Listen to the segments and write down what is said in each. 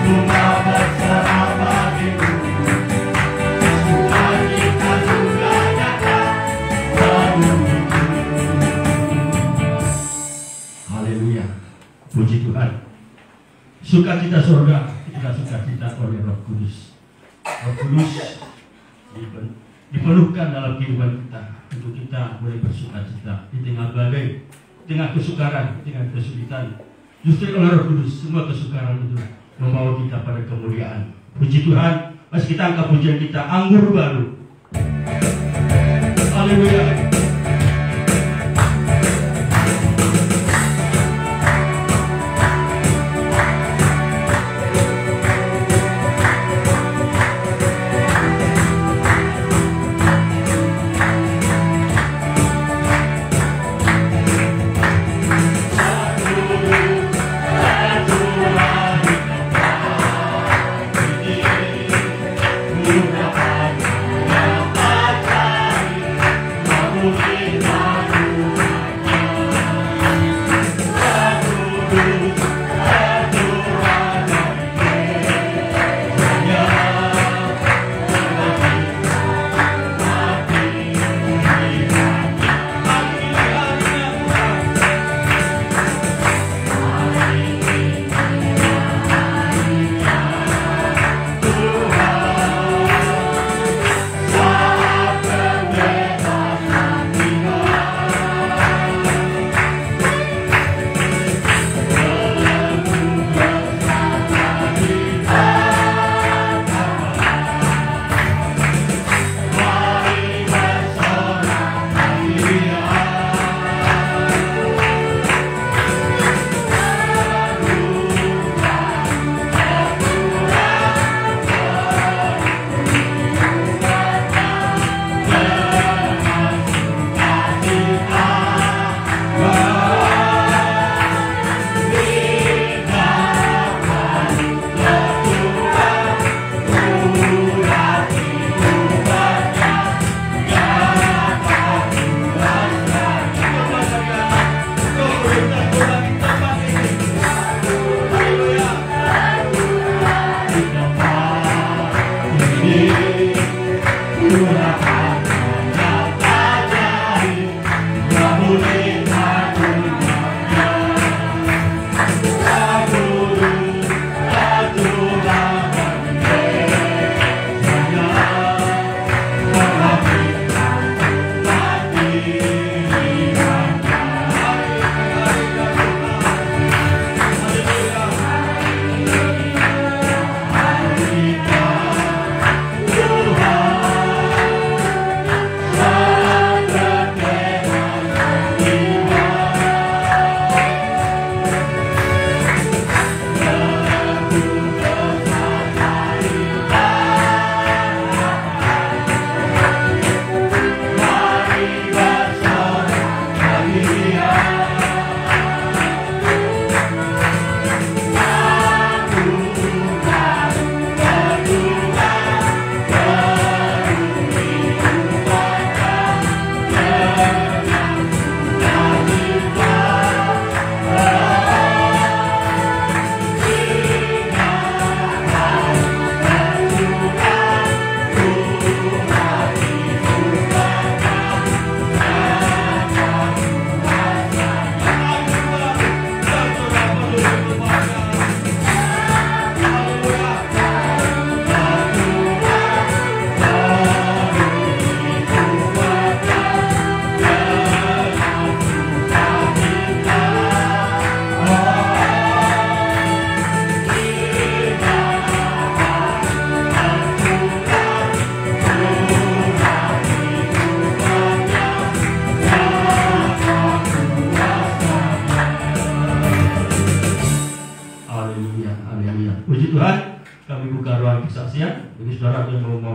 bunga berserah bagimu. Sukacita juga nyata bagimu. Haleluya, puji Tuhan. Sukacita surga, kita sukacita oleh Roh Kudus. Roh Kudus dipenuhkan dalam kehidupan kita untuk kita boleh bersukacita di tengah badai, di tengah kesukaran, di tengah kesulitan. Justru oleh Roh Kudus semua kesukaran itu membawa kita pada kemuliaan. Puji Tuhan, mari kita angkat pujian kita, anggur baru. Haleluya.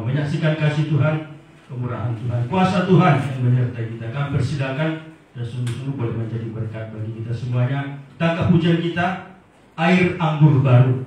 Menyaksikan kasih Tuhan, kemurahan Tuhan, kuasa Tuhan yang menyertai kita. Kami persilakan dan sungguh-sungguh boleh menjadi berkat bagi kita semuanya. Tangkap pujian kita, air anggur baru.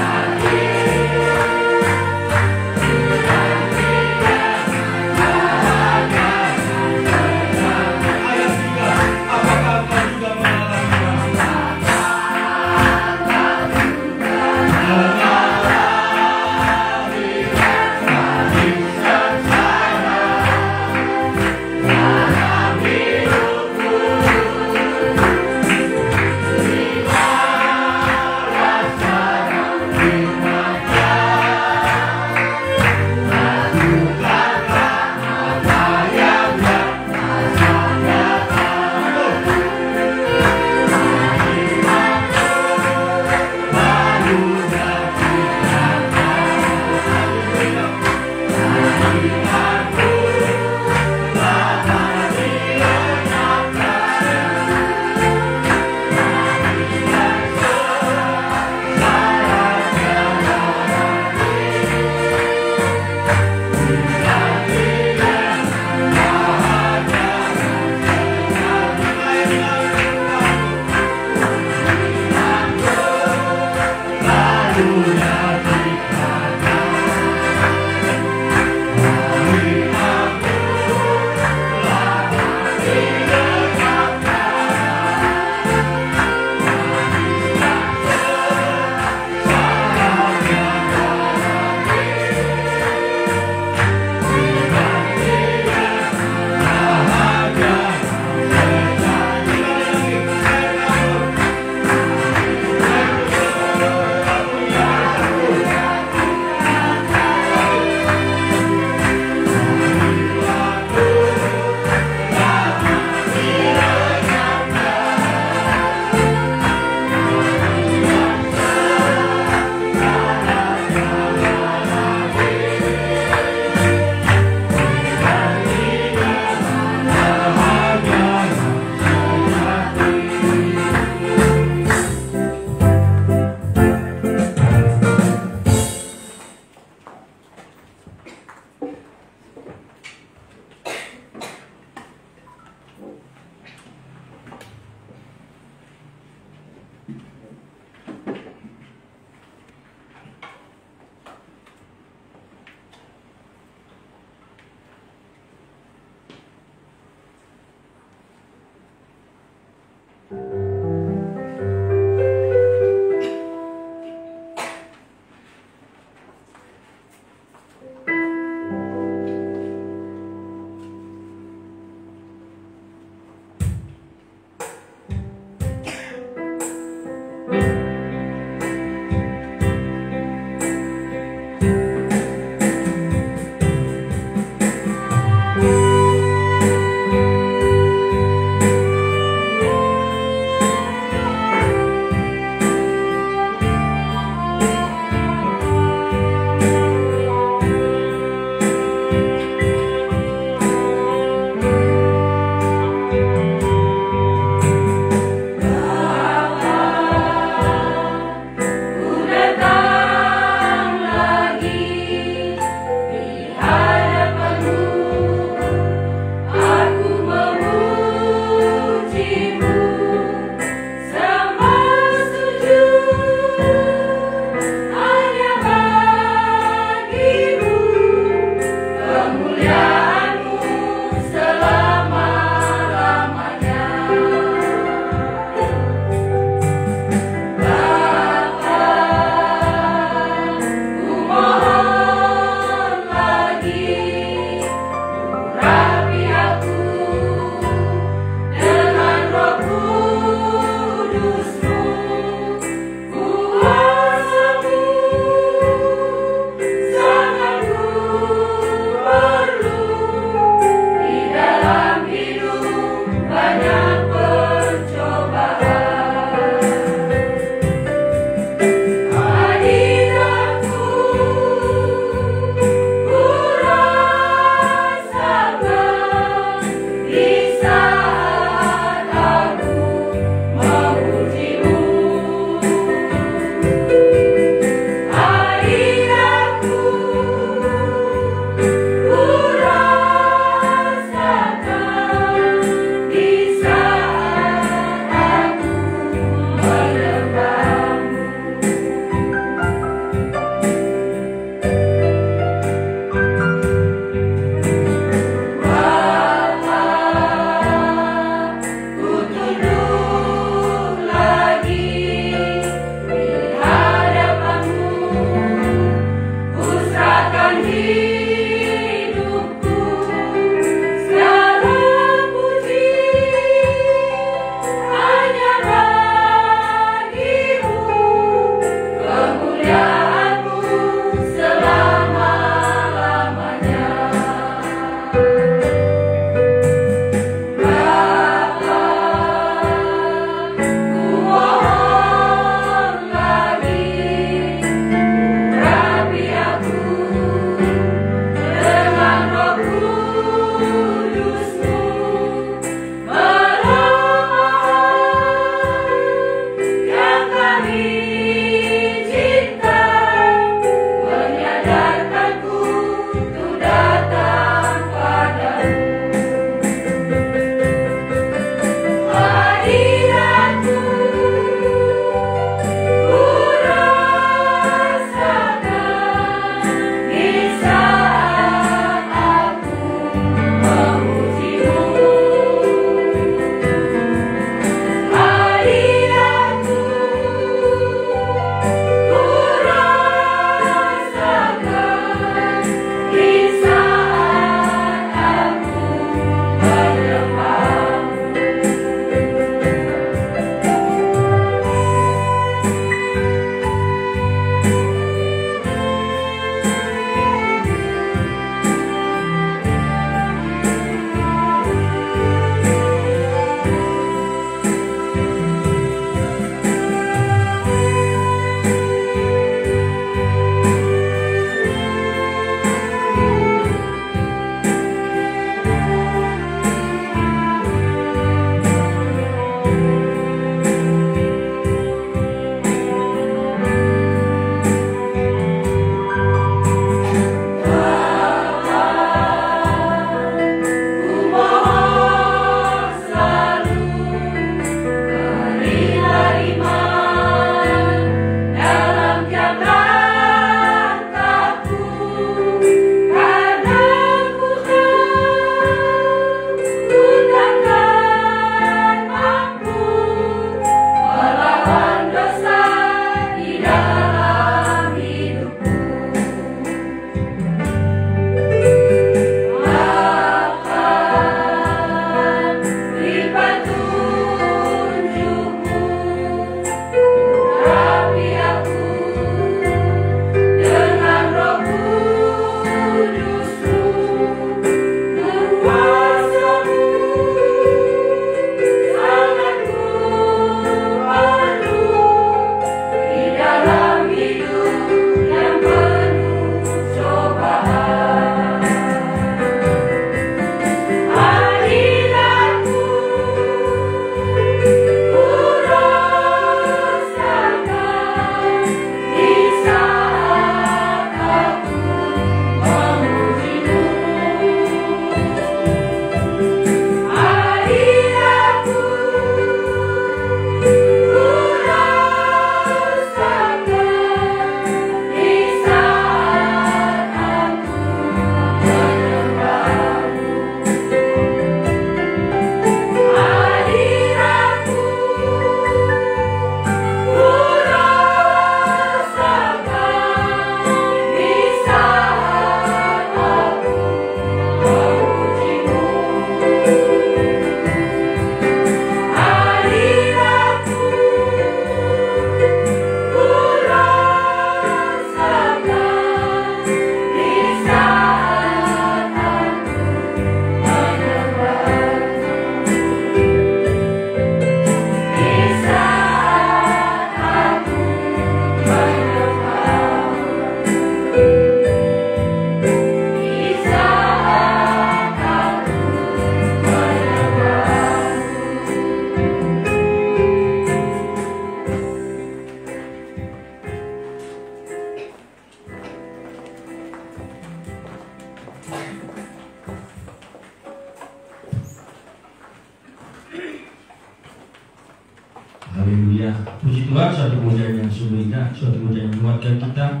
Puji Tuhan, suatu pujian yang sungguh indah, suatu pujian yang menguatkan kita.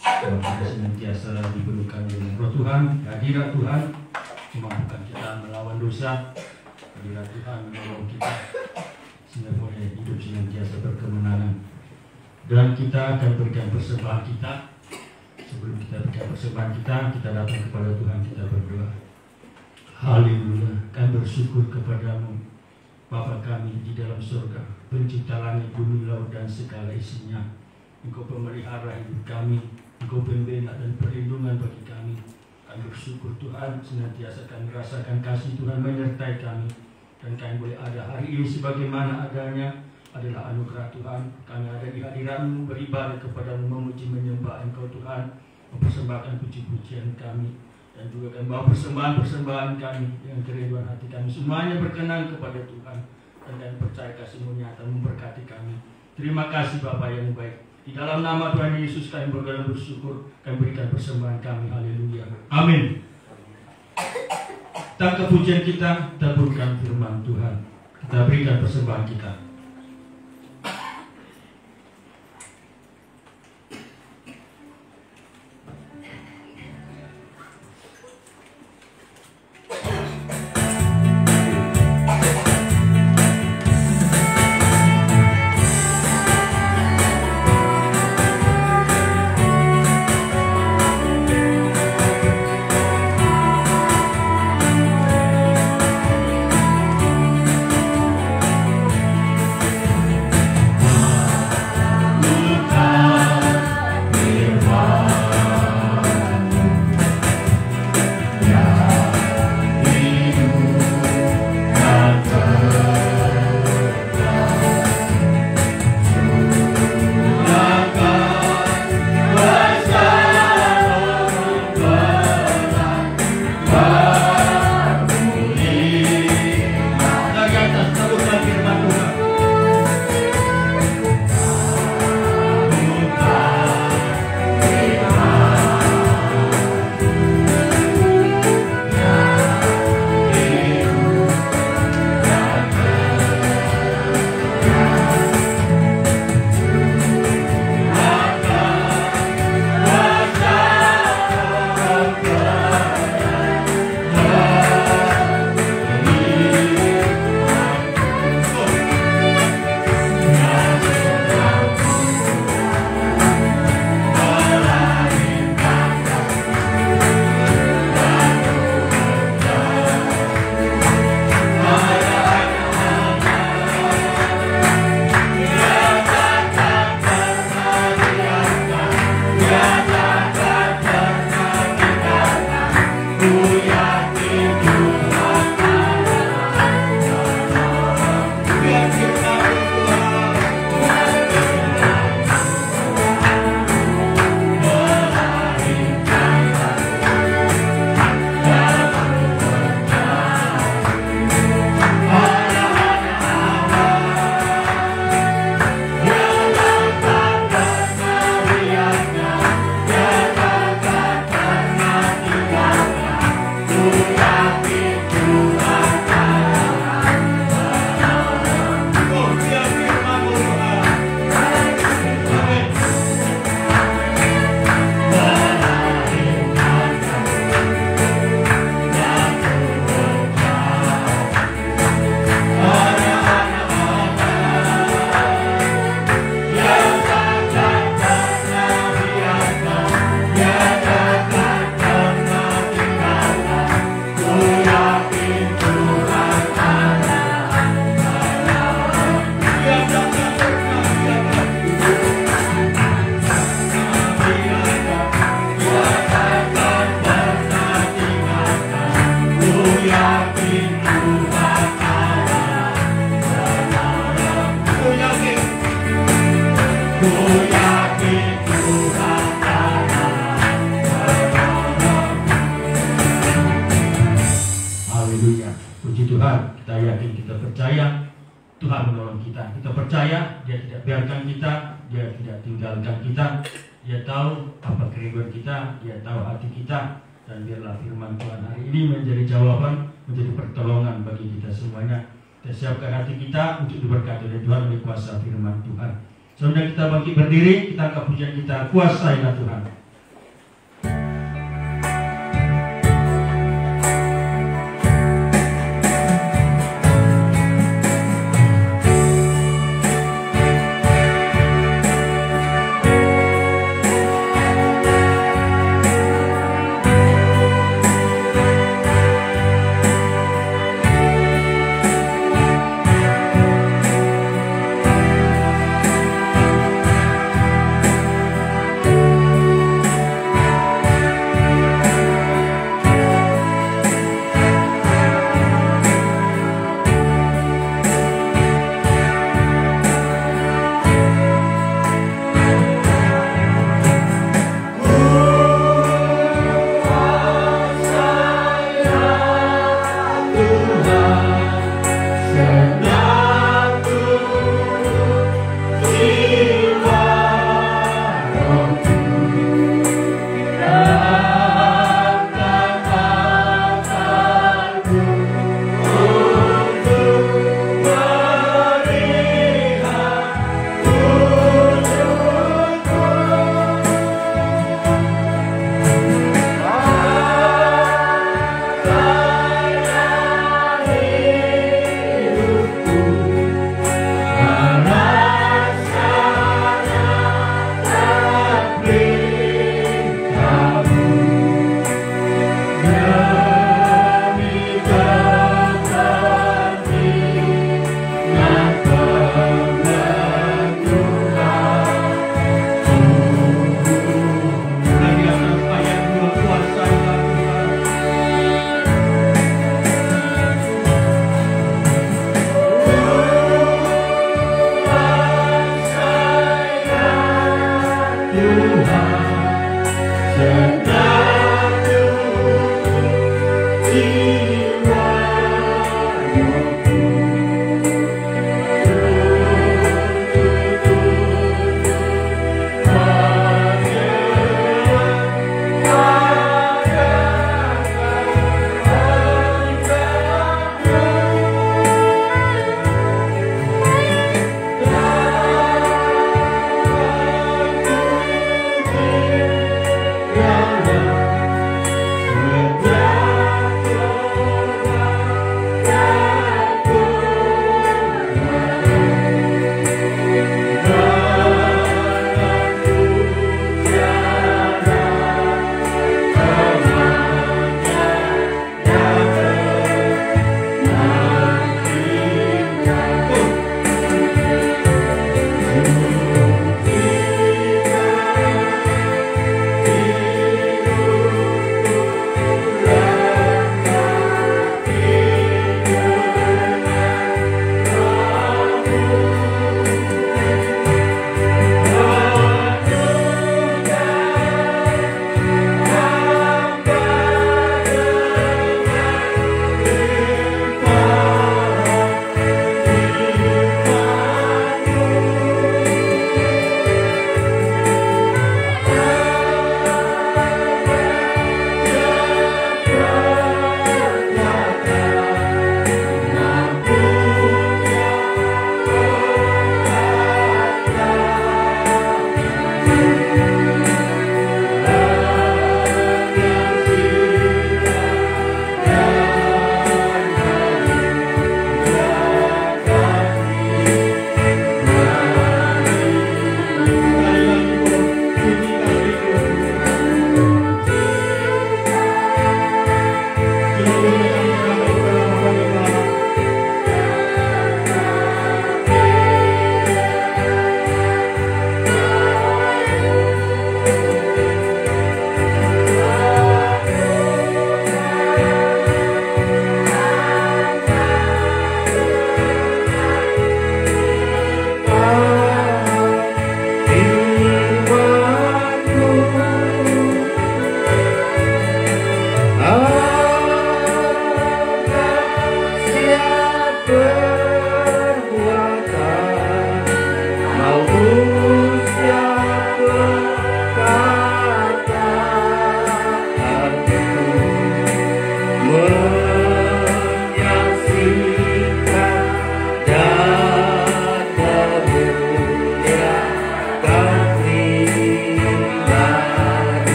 Bahwa kita senantiasa dipenuhkan dengan Roh Tuhan, hadirat Tuhan memampukan kita melawan dosa. Hadirat Tuhan menolong kita sehingga boleh hidup senantiasa berkemenangan. Dan kita akan berikan persembahan kita. Sebelum kita berikan persembahan kita datang kepada Tuhan, kita berdoa. Haleluya, kami bersyukur kepadamu Bapa kami di dalam surga, pencipta langit, bumi, laut dan segala isinya. Engkau pemelihara hidup kami, Engkau pembela dan perlindungan bagi kami. Kami bersyukur Tuhan, senantiasa kami rasakan kasih Tuhan menyertai kami. Dan kami boleh ada hari ini sebagaimana adanya adalah anugerah Tuhan. Kami ada di hadirat-Mu, beribadah kepadamu, memuji menyembah Engkau Tuhan, mempersembahkan puji-pujian kami. Dan juga kami bawa persembahan-persembahan kami dengan kerinduan hati kami. Semuanya berkenan kepada Tuhan. Dan kami percaya kasih-Mu nyata memberkati kami. Terima kasih Bapa yang baik. Di dalam nama Tuhan Yesus kami berdoa dan bersyukur. Kami berikan persembahan kami. Haleluya. Amin. Tak kepujian kita taburkan firman Tuhan. Kita berikan persembahan kita. percaya Dia tidak biarkan kita, Dia tidak tinggalkan kita. Dia tahu apa kerinduan kita, Dia tahu hati kita. Dan biarlah firman Tuhan hari ini menjadi jawaban, menjadi pertolongan bagi kita semuanya. Kita siapkan hati kita untuk diberkati oleh Tuhan oleh kuasa firman Tuhan. Saudara kita bangkit berdiri, kita angkat pujian kita, kuasailah Tuhan.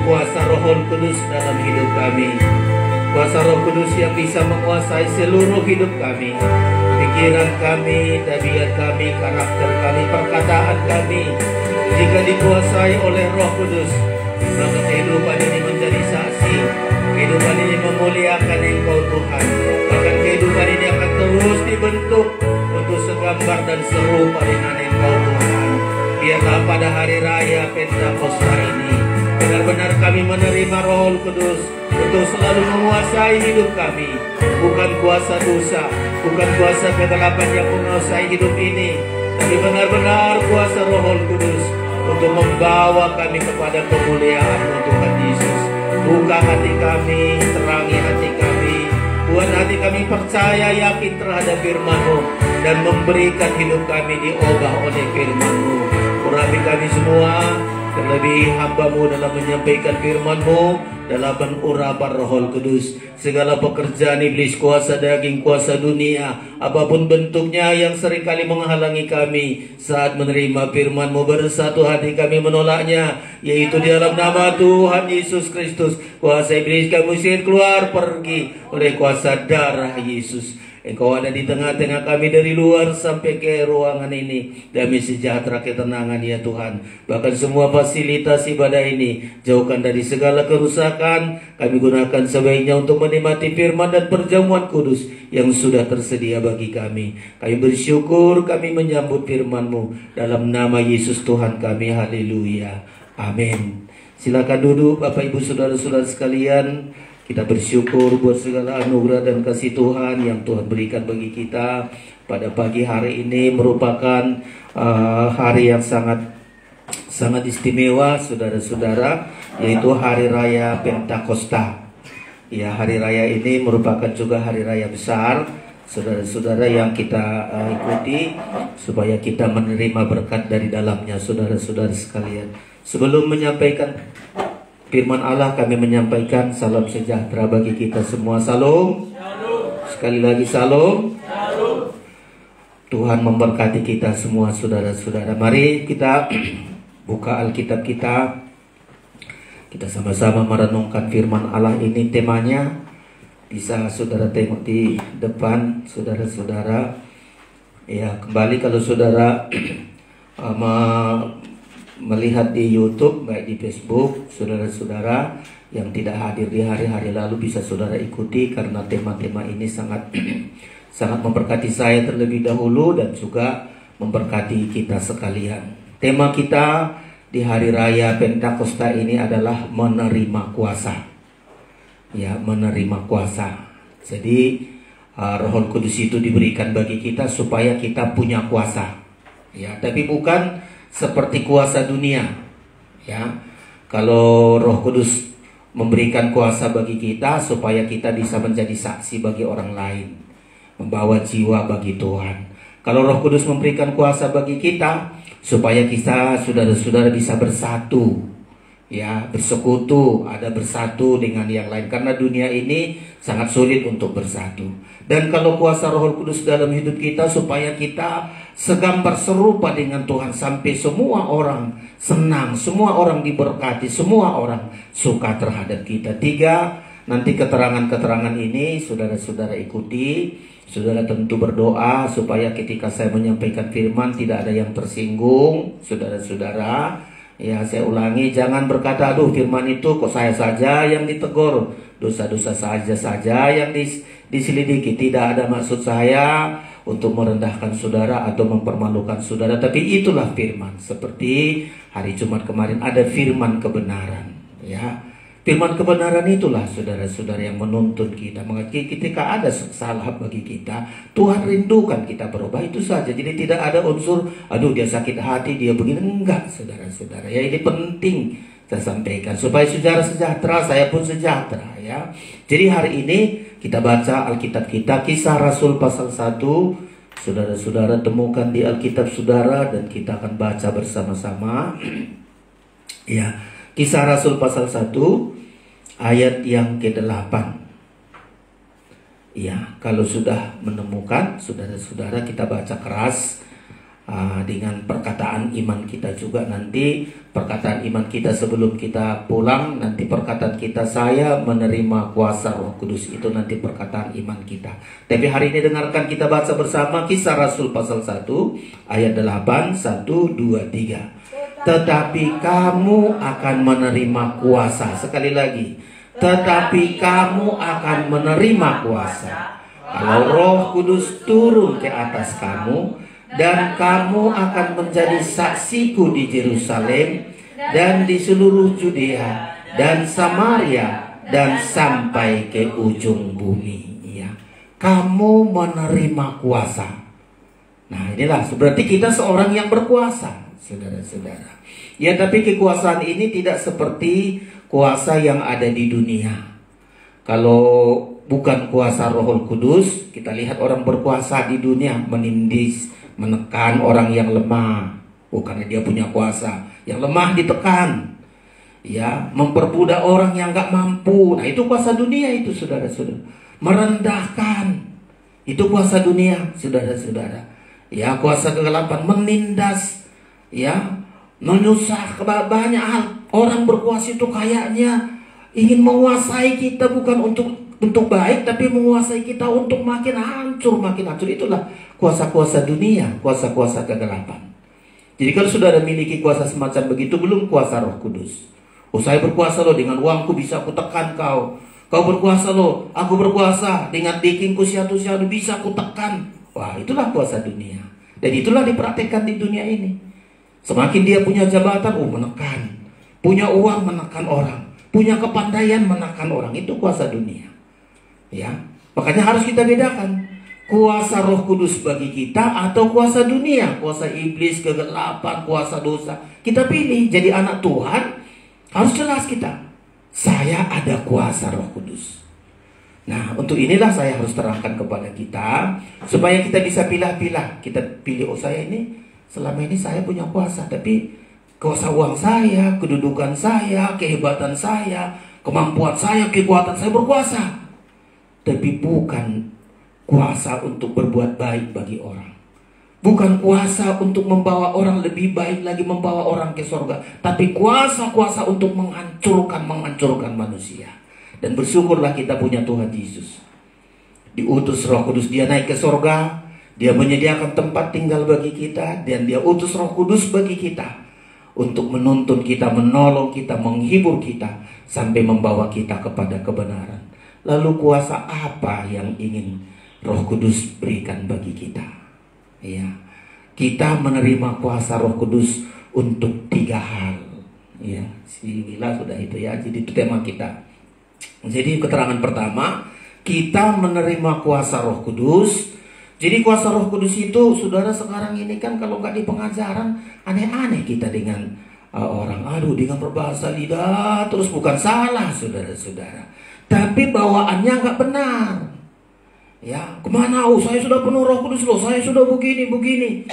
kuasa Roh Kudus dalam hidup kami. Kuasa Roh Kudus yang bisa menguasai seluruh hidup kami, pikiran kami, tabiat kami, karakter kami, perkataan kami. Jika dikuasai oleh Roh Kudus, maka kehidupan ini menjadi saksi. Kehidupan ini memuliakan Engkau Tuhan. Bahkan kehidupan ini akan terus dibentuk untuk segambar dan serupa dengan Engkau Tuhan. Biarlah pada hari raya Pentakosta ini benar-benar kami menerima Roh Kudus untuk selalu menguasai hidup kami. Bukan kuasa dosa, bukan kuasa kegelapan yang menguasai hidup ini, tapi benar-benar kuasa Roh Kudus untuk membawa kami kepada kemuliaan Tuhan Yesus. Buka hati kami, terangi hati kami, buat hati kami percaya, yakin terhadap firman-Mu, dan memberikan hidup kami diubah oleh firman-Mu. Urapi kami semua, terlebih hamba-Mu dalam menyampaikan firman-Mu, dalam pengurapan Roh Kudus. Segala pekerjaan iblis, kuasa daging, kuasa dunia, apapun bentuknya yang seringkali menghalangi kami saat menerima firman-Mu, bersatu hati kami menolaknya, yaitu di dalam nama Tuhan Yesus Kristus. Kuasa iblis kami usir keluar, pergi oleh kuasa darah Yesus. Engkau ada di tengah-tengah kami dari luar sampai ke ruangan ini. Damai sejahtera, ketenangan ya Tuhan. Bahkan semua fasilitas ibadah ini jauhkan dari segala kerusakan. Kami gunakan sebaiknya untuk menikmati firman dan perjamuan kudus yang sudah tersedia bagi kami. Kami bersyukur, kami menyambut firman-Mu dalam nama Yesus Tuhan kami. Haleluya. Amin. Silakan duduk Bapak Ibu Saudara-saudara sekalian. Kita bersyukur buat segala anugerah dan kasih Tuhan yang Tuhan berikan bagi kita pada pagi hari ini. Merupakan hari yang sangat istimewa, saudara-saudara, yaitu Hari Raya Pentakosta. Ya, hari raya ini merupakan juga hari raya besar, saudara-saudara, yang kita ikuti supaya kita menerima berkat dari dalamnya, saudara-saudara sekalian. Sebelum menyampaikan firman Allah, kami menyampaikan salam sejahtera bagi kita semua. Salam. Sekali lagi salam. Tuhan memberkati kita semua, saudara-saudara. Mari kita buka Alkitab kita. Kita sama-sama merenungkan firman Allah ini. Temanya bisa saudara tengok di depan, saudara-saudara. Ya, kembali kalau saudara melihat di YouTube, baik di Facebook, saudara-saudara yang tidak hadir di hari-hari lalu bisa saudara ikuti, karena tema-tema ini sangat sangat memberkati saya terlebih dahulu dan juga memberkati kita sekalian. Tema kita di hari raya Pentakosta ini adalah menerima kuasa. Ya, menerima kuasa. Jadi Roh Kudus itu diberikan bagi kita supaya kita punya kuasa. Ya, tapi bukan seperti kuasa dunia. Ya, kalau Roh Kudus memberikan kuasa bagi kita supaya kita bisa menjadi saksi bagi orang lain, membawa jiwa bagi Tuhan. Kalau Roh Kudus memberikan kuasa bagi kita supaya kita, saudara-saudara, bisa bersatu, ya, bersekutu, ada bersatu dengan yang lain, karena dunia ini sangat sulit untuk bersatu. Dan kalau kuasa Roh Kudus dalam hidup kita supaya kita segambar serupa dengan Tuhan, sampai semua orang senang, semua orang diberkati, semua orang suka terhadap kita. 3, nanti keterangan-keterangan ini saudara-saudara ikuti. Saudara tentu berdoa supaya ketika saya menyampaikan firman tidak ada yang tersinggung, saudara-saudara. Ya, saya ulangi, jangan berkata, aduh firman itu kok saya saja yang ditegur, dosa-dosa saja yang diselidiki. Tidak ada maksud saya untuk merendahkan saudara atau mempermalukan saudara, tapi itulah firman. Seperti hari Jumat kemarin ada firman kebenaran, ya. Firman kebenaran itulah saudara-saudara yang menuntun kita. Ketika ada salah bagi kita, Tuhan rindukan kita berubah, itu saja. Jadi tidak ada unsur, aduh dia sakit hati, dia begini. Enggak, saudara-saudara. Ya, ini penting saya sampaikan supaya saudara sejahtera, saya pun sejahtera, ya. Jadi hari ini kita baca Alkitab kita, Kisah Rasul pasal 1. Saudara-saudara temukan di Alkitab saudara dan kita akan baca bersama-sama. Ya, Kisah Rasul pasal 1 ayat yang ke-8. Ya, kalau sudah menemukan, saudara-saudara, kita baca keras dengan perkataan iman kita juga nanti. Perkataan iman kita sebelum kita pulang, nanti perkataan kita, saya menerima kuasa Roh Kudus, itu nanti perkataan iman kita. Tapi hari ini dengarkan kita baca bersama Kisah Rasul pasal 1 ayat 8, 1, 2, 3. Tetapi kamu akan menerima kuasa. Sekali lagi, tetapi kamu akan menerima kuasa kalau Roh Kudus turun ke atas kamu, dan kamu akan menjadi saksiku di Yerusalem dan di seluruh Judea dan Samaria dan sampai ke ujung bumi. Ya, kamu menerima kuasa. Nah, inilah berarti kita seorang yang berkuasa, saudara-saudara. Ya, tapi kekuasaan ini tidak seperti kuasa yang ada di dunia. Kalau bukan kuasa Roh Kudus, kita lihat orang berkuasa di dunia menindis, menekan orang yang lemah. Karena dia punya kuasa. Yang lemah ditekan. Ya, memperbudak orang yang gak mampu. Nah, itu kuasa dunia itu, saudara-saudara. Merendahkan. Itu kuasa dunia, saudara-saudara. Ya, kuasa kegelapan menindas. Ya, menyusah, banyak hal. Orang berkuasa itu kayaknya ingin menguasai kita, bukan untuk baik, tapi menguasai kita untuk makin hancur, makin hancur. Itulah kuasa-kuasa dunia, kuasa-kuasa kegelapan. Jadi kalau saudara miliki kuasa semacam begitu, belum kuasa Roh Kudus. Saya berkuasa loh, dengan uangku bisa aku tekan kau. Kau berkuasa loh, aku berkuasa dengan dekingku siatu-siatu bisa aku tekan. Wah, itulah kuasa dunia. Dan itulah dipraktekkan di dunia ini. Semakin dia punya jabatan, menekan. Punya uang, menekan orang. Punya kepandaian, menekan orang. Itu kuasa dunia. Ya, makanya harus kita bedakan kuasa Roh Kudus bagi kita atau kuasa dunia, kuasa iblis, kegelapan, kuasa dosa. Kita pilih jadi anak Tuhan, harus jelas kita, saya ada kuasa Roh Kudus. Nah, untuk inilah saya harus terangkan kepada kita supaya kita bisa pilah-pilah. Kita pilih, saya ini selama ini saya punya kuasa, tapi kuasa uang saya, kedudukan saya, kehebatan saya, kemampuan saya, kekuatan saya berkuasa. Tapi bukan kuasa untuk berbuat baik bagi orang. Bukan kuasa untuk membawa orang lebih baik lagi, membawa orang ke surga. Tapi kuasa-kuasa untuk menghancurkan manusia. Dan bersyukurlah kita punya Tuhan Yesus. Diutus Roh Kudus, dia naik ke surga. Dia menyediakan tempat tinggal bagi kita. Dan dia utus Roh Kudus bagi kita. Untuk menuntun kita, menolong kita, menghibur kita. Sampai membawa kita kepada kebenaran. Lalu kuasa apa yang ingin Roh Kudus berikan bagi kita? Ya, kita menerima kuasa Roh Kudus untuk 3 hal. Ya, si Mila sudah itu ya. Jadi itu tema kita. Jadi keterangan pertama, kita menerima kuasa Roh Kudus. Jadi kuasa Roh Kudus itu, saudara, sekarang ini kan kalau nggak di pengajaran, aneh-aneh kita dengan orang. Dengan berbahasa lidah terus, bukan salah, saudara-saudara. Tapi bawaannya nggak benar. Ya, kemana? Saya sudah penuh Roh Kudus loh, saya sudah begini.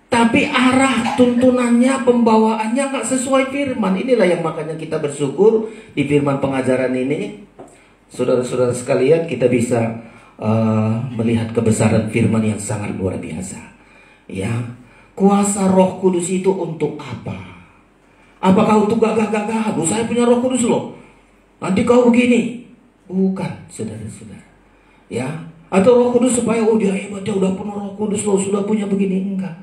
Tapi arah tuntunannya, pembawaannya nggak sesuai firman. Inilah yang makanya kita bersyukur di firman pengajaran ini, saudara-saudara sekalian, kita bisa melihat kebesaran firman yang sangat luar biasa. Ya, kuasa Roh Kudus itu untuk apa? Apakah untuk gagah-gagah? Saya punya Roh Kudus loh, nanti kau begini. Bukan, saudara-saudara. Ya, atau Roh Kudus supaya dia hebat, dia udah penuh Roh Kudus loh, sudah punya begini. Enggak.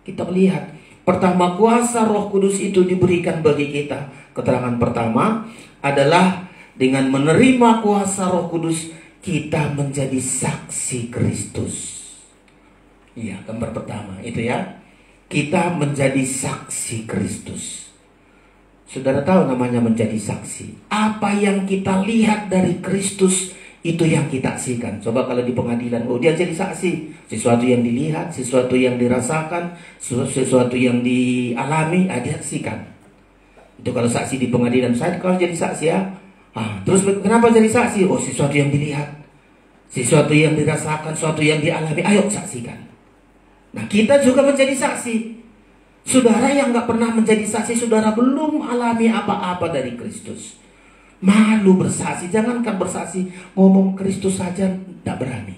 Kita melihat pertama, kuasa Roh Kudus itu diberikan bagi kita. Keterangan pertama adalah dengan menerima kuasa Roh Kudus, kita menjadi saksi Kristus. Iya, gambar pertama itu ya. Kita menjadi saksi Kristus. Saudara tahu namanya menjadi saksi. Apa yang kita lihat dari Kristus, itu yang kita saksikan. Coba kalau di pengadilan, dia jadi saksi. Sesuatu yang dilihat, sesuatu yang dirasakan, sesuatu yang dialami, dia saksikan. Itu kalau saksi di pengadilan. Saya kalau jadi saksi ya. Terus kenapa jadi saksi? Sesuatu yang dilihat, sesuatu yang dirasakan, sesuatu yang dialami. Ayo saksikan. Nah, kita juga menjadi saksi. Saudara yang gak pernah menjadi saksi, saudara belum alami apa-apa dari Kristus. Malu bersaksi, jangankan bersaksi, ngomong Kristus saja tidak berani.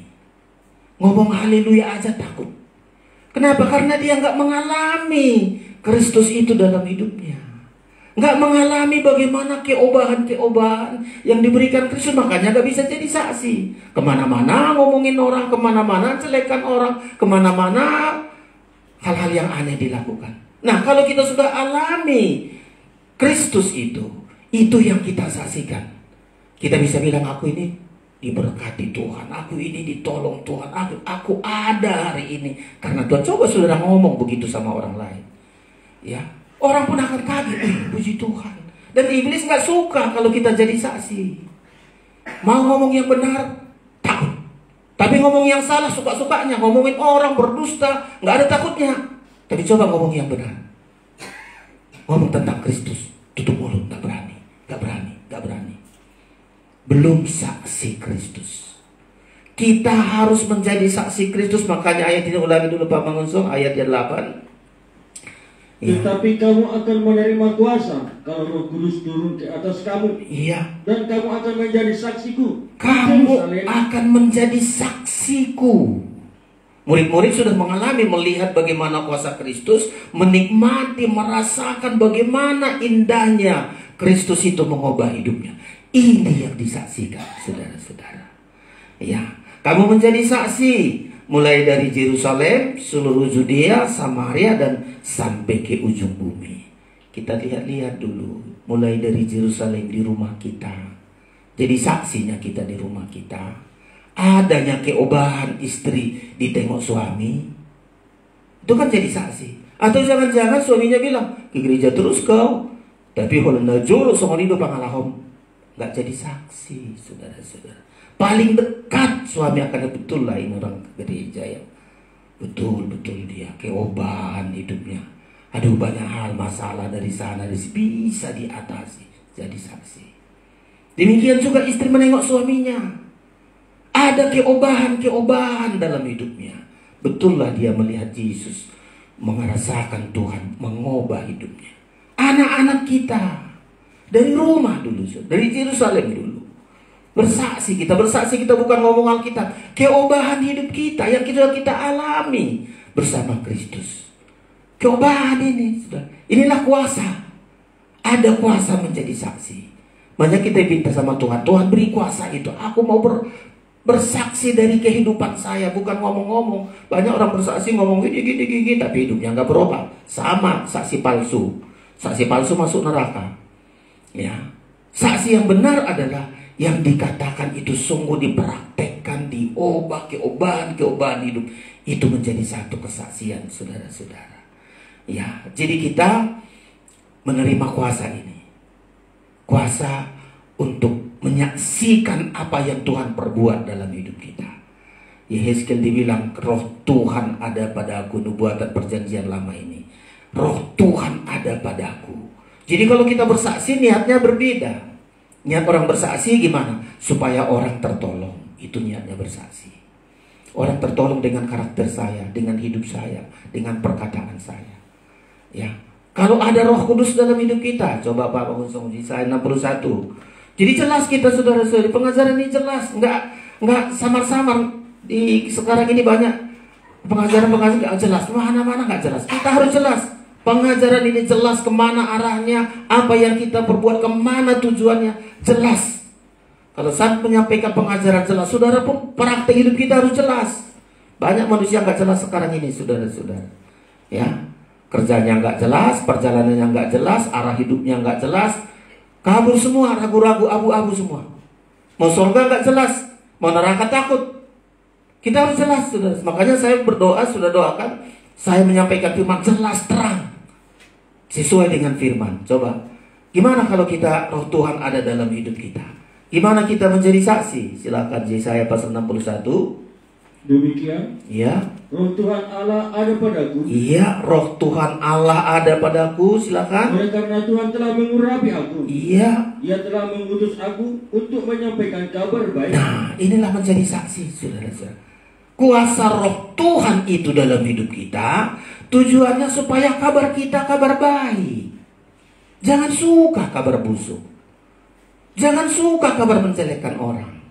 Ngomong haleluya aja takut. Kenapa? Karena dia nggak mengalami Kristus itu dalam hidupnya. Nggak mengalami bagaimana keobahan-keobahan yang diberikan Kristus. Makanya nggak bisa jadi saksi. Kemana-mana ngomongin orang, kemana-mana celekan orang, kemana-mana hal-hal yang aneh dilakukan. Nah, kalau kita sudah alami Kristus itu yang kita saksikan. Kita bisa bilang, aku ini diberkati Tuhan, aku ini ditolong Tuhan, aku ada hari ini karena Tuhan. Coba saudara ngomong begitu sama orang lain, ya, orang pun akan kaget, puji Tuhan. Dan iblis nggak suka kalau kita jadi saksi. Mau ngomong yang benar, takut. Tapi ngomong yang salah suka-sukanya. Ngomongin orang berdusta, nggak ada takutnya. Tapi coba ngomong yang benar, ngomong tentang Kristus, tutup mulut, nggak berani. Belum saksi Kristus. Kita harus menjadi saksi Kristus. Makanya ayat ini ulangi dulu Pak Mangunsung, ayat yang 8. Ya. Tetapi kamu akan menerima kuasa kalau Roh Kudus turun ke atas kamu. Iya. Dan kamu akan menjadi saksiku. Kamu akan menjadi saksiku. Murid-murid sudah mengalami, melihat bagaimana kuasa Kristus, menikmati, merasakan bagaimana indahnya Kristus itu mengubah hidupnya. Ini yang disaksikan, saudara-saudara. Ya, kamu menjadi saksi mulai dari Yerusalem, seluruh Yudea, Samaria, dan sampai ke ujung bumi. Kita lihat-lihat dulu, mulai dari Yerusalem di rumah kita. Jadi saksinya kita di rumah kita. Adanya keobahan istri ditengok suami, itu kan jadi saksi. Atau jangan-jangan suaminya bilang, ke gereja terus kau, tapi kalau najolo sama hidup pangalahom, nggak jadi saksi, saudara-saudara. Paling dekat suami akan betul lah ini orang gereja ya. Betul-betul dia keobahan hidupnya. Aduh, banyak hal masalah dari sana dari sini bisa diatasi, jadi saksi. Demikian juga istri menengok suaminya. Ada keobahan dalam hidupnya. Betul lah dia melihat Yesus, merasakan Tuhan mengubah hidupnya. Anak-anak kita dari rumah dulu, dari Yerusalem dulu. Bersaksi kita bukan ngomong Alkitab. Keobahan hidup kita yang kita alami bersama Kristus. Keobahan ini, inilah kuasa. Ada kuasa menjadi saksi. Banyak kita minta sama Tuhan, Tuhan beri kuasa itu. Aku mau bersaksi dari kehidupan saya, bukan ngomong-ngomong. Banyak orang bersaksi ngomong gini, tapi hidupnya nggak berubah. Sama saksi palsu. Saksi palsu masuk neraka. Ya, saksi yang benar adalah yang dikatakan itu sungguh dipraktekkan, diubah, keobahan hidup. Itu menjadi satu kesaksian, saudara-saudara. Ya, jadi kita menerima kuasa ini. Kuasa untuk menyaksikan apa yang Tuhan perbuat dalam hidup kita. Yehezkiel dibilang, roh Tuhan ada padaku, nubuatan perjanjian lama ini. Roh Tuhan ada padaku. Jadi kalau kita bersaksi niatnya berbeda. Niat orang bersaksi gimana? Supaya orang tertolong. Itu niatnya bersaksi. Orang tertolong dengan karakter saya, dengan hidup saya, dengan perkataan saya. Ya. Kalau ada Roh Kudus dalam hidup kita, coba Pak Mangunsung Yesaya 61. Jadi jelas kita saudara-saudari, pengajaran ini jelas, nggak samar-samar. Di sekarang ini banyak pengajaran nggak jelas, mana-mana nggak jelas. Kita harus jelas. Pengajaran ini jelas kemana arahnya, apa yang kita perbuat, kemana tujuannya, jelas. Kalau saat menyampaikan pengajaran jelas, saudara pun praktek hidup kita harus jelas. Banyak manusia nggak jelas sekarang ini, saudara-saudara. Ya, kerjanya nggak jelas, perjalanannya nggak jelas, arah hidupnya nggak jelas, kabur semua, ragu-ragu, abu-abu semua. Mau surga nggak jelas, mau neraka takut. Kita harus jelas, saudara. Makanya saya berdoa, sudah doakan, saya menyampaikan firman jelas terang. Sesuai dengan firman. Coba, gimana kalau kita roh Tuhan ada dalam hidup kita? Gimana kita menjadi saksi? Silakan Yesaya pasal 61. Demikian. Ya. Roh Tuhan Allah ada padaku. Iya, roh Tuhan Allah ada padaku. Silakan. Oleh karena Tuhan telah mengurapi aku. Iya. Ia telah mengutus aku untuk menyampaikan kabar baik. Nah, inilah menjadi saksi, saudara-saudara. Kuasa roh Tuhan itu dalam hidup kita, tujuannya supaya kabar kita kabar baik. Jangan suka kabar busuk. Jangan suka kabar menjelekkan orang.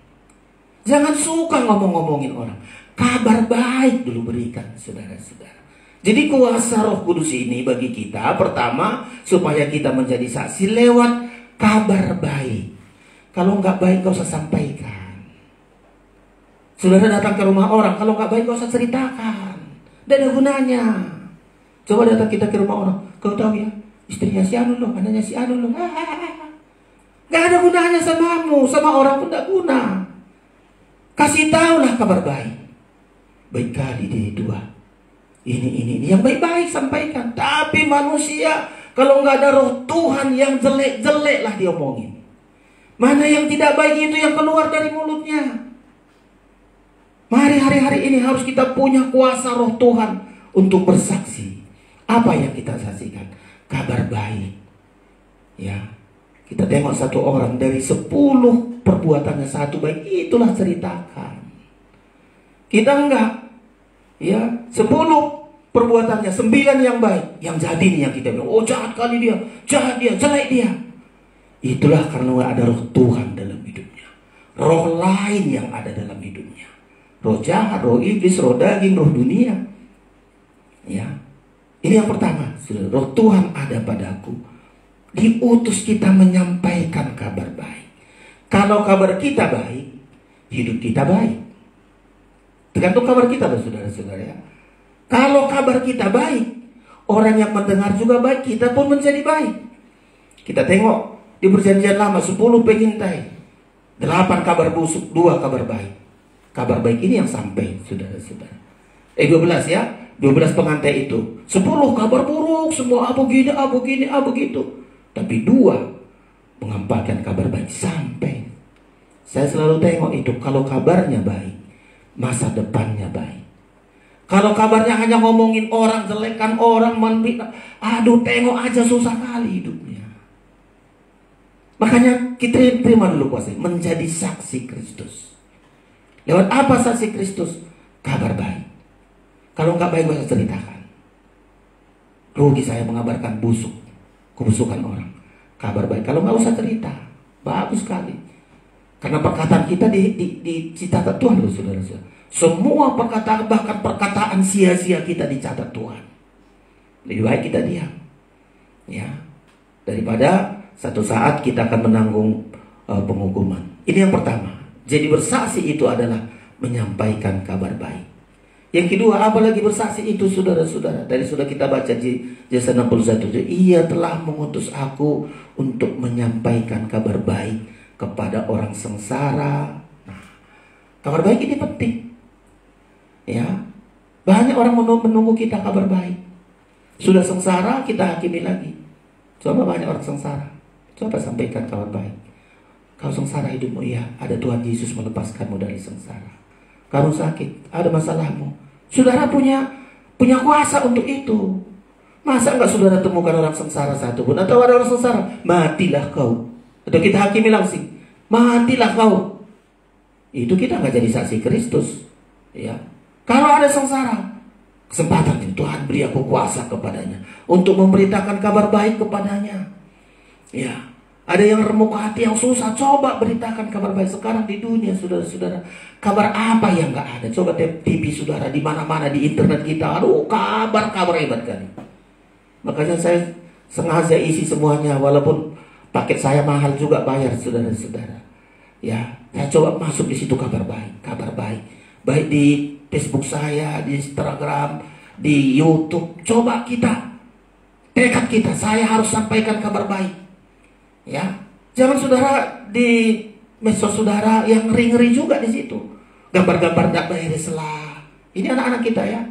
Jangan suka ngomong-ngomongin orang. Kabar baik dulu berikan, saudara-saudara. Jadi kuasa Roh Kudus ini bagi kita, pertama, supaya kita menjadi saksi lewat kabar baik. Kalau nggak baik, gak usah sampaikan. Saudara datang ke rumah orang, kalau nggak baik, gak usah ceritakan. Tidak ada gunanya. Coba datang kita ke rumah orang, kau tahu ya, istrinya si Anu loh, anaknya si Anu loh. Gak ada gunanya samamu, sama orang pun gak guna. Kasih tahulah kabar baik. Baik kali dia dua. Ini yang baik-baik sampaikan. Tapi manusia kalau nggak ada Roh Tuhan, yang jelek-jelek lah diomongin. Mana yang tidak baik itu yang keluar dari mulutnya. Mari hari-hari ini harus kita punya kuasa Roh Tuhan untuk bersaksi. Apa yang kita saksikan? Kabar baik. Ya, kita tengok satu orang dari 10 perbuatannya satu baik, itulah ceritakan. Kita enggak. Ya, 10 perbuatannya 9 yang baik, yang jadi nih yang kita bilang, oh jahat kali dia, jahat dia, jelek dia. Itulah karena ada Roh Tuhan dalam hidupnya. Roh lain yang ada dalam hidupnya. Roh jahat, roh iblis, roh daging, roh dunia. Ya, ini yang pertama. Roh Tuhan ada padaku. Diutus kita menyampaikan kabar baik. Kalau kabar kita baik, hidup kita baik. Tergantung kabar kita loh saudara-saudara ya. Kalau kabar kita baik, orang yang mendengar juga baik, kita pun menjadi baik. Kita tengok di perjanjian lama 10 pengintai, 8 kabar busuk, 2 kabar baik. Kabar baik ini yang sampai saudara-saudara. 12 ya, 12 pengantai itu. 10 kabar buruk, semua begini, begitu. Tapi 2 mengampakkan kabar baik sampai. Saya selalu tengok itu, kalau kabarnya baik, masa depannya baik. Kalau kabarnya hanya ngomongin orang, jelekan orang, menderita, aduh tengok aja susah kali hidupnya. Makanya kita terima dulu kuasa menjadi saksi Kristus. Lewat apa saksi Kristus? Kabar baik. Kalau nggak baik, saya ceritakan. Rugi saya mengabarkan kebusukan orang. Kabar baik. Kalau nggak usah cerita, bagus sekali. Karena perkataan kita dicatat Tuhan loh saudara-saudara. Semua perkataan, bahkan perkataan sia-sia kita dicatat Tuhan. Lebih baik kita diam. Ya. Daripada satu saat kita akan menanggung penghukuman. Ini yang pertama. Jadi bersaksi itu adalah menyampaikan kabar baik. Yang kedua, apalagi bersaksi itu saudara-saudara. Dari sudah kita baca di Yesaya 61. Ia telah mengutus aku untuk menyampaikan kabar baik kepada orang sengsara. Nah, kabar baik ini penting. Ya, banyak orang menunggu kita kabar baik. Sudah sengsara, kita hakimi lagi. Coba banyak orang sengsara, coba sampaikan kabar baik. Kau sengsara hidupmu, iya, ada Tuhan Yesus melepaskanmu dari sengsara. Kamu sakit, ada masalahmu. Saudara punya kuasa untuk itu. Masa enggak saudara temukan orang sengsara satu pun? Atau ada orang sengsara, matilah kau. Atau kita hakimi langsung, matilah kau. Itu kita nggak jadi saksi Kristus. Ya. Kalau ada sengsara, kesempatan Tuhan beri aku kuasa kepadanya untuk memberitakan kabar baik kepadanya. Ya, ada yang remuk hati, yang susah, coba beritakan kabar baik sekarang di dunia, saudara-saudara. Kabar apa yang nggak ada? Coba TV saudara di mana-mana di internet kita, aduh kabar hebat kali. Makanya saya sengaja isi semuanya, walaupun paket saya mahal juga bayar, saudara-saudara. Ya, saya coba masuk di situ kabar baik, baik di Facebook saya, di Instagram, di YouTube. Coba tekad kita, saya harus sampaikan kabar baik. Ya, jangan saudara di medsos saudara yang ngeri-ngeri juga di situ. Gambar-gambar tidak beres-lah. Ini anak-anak kita ya.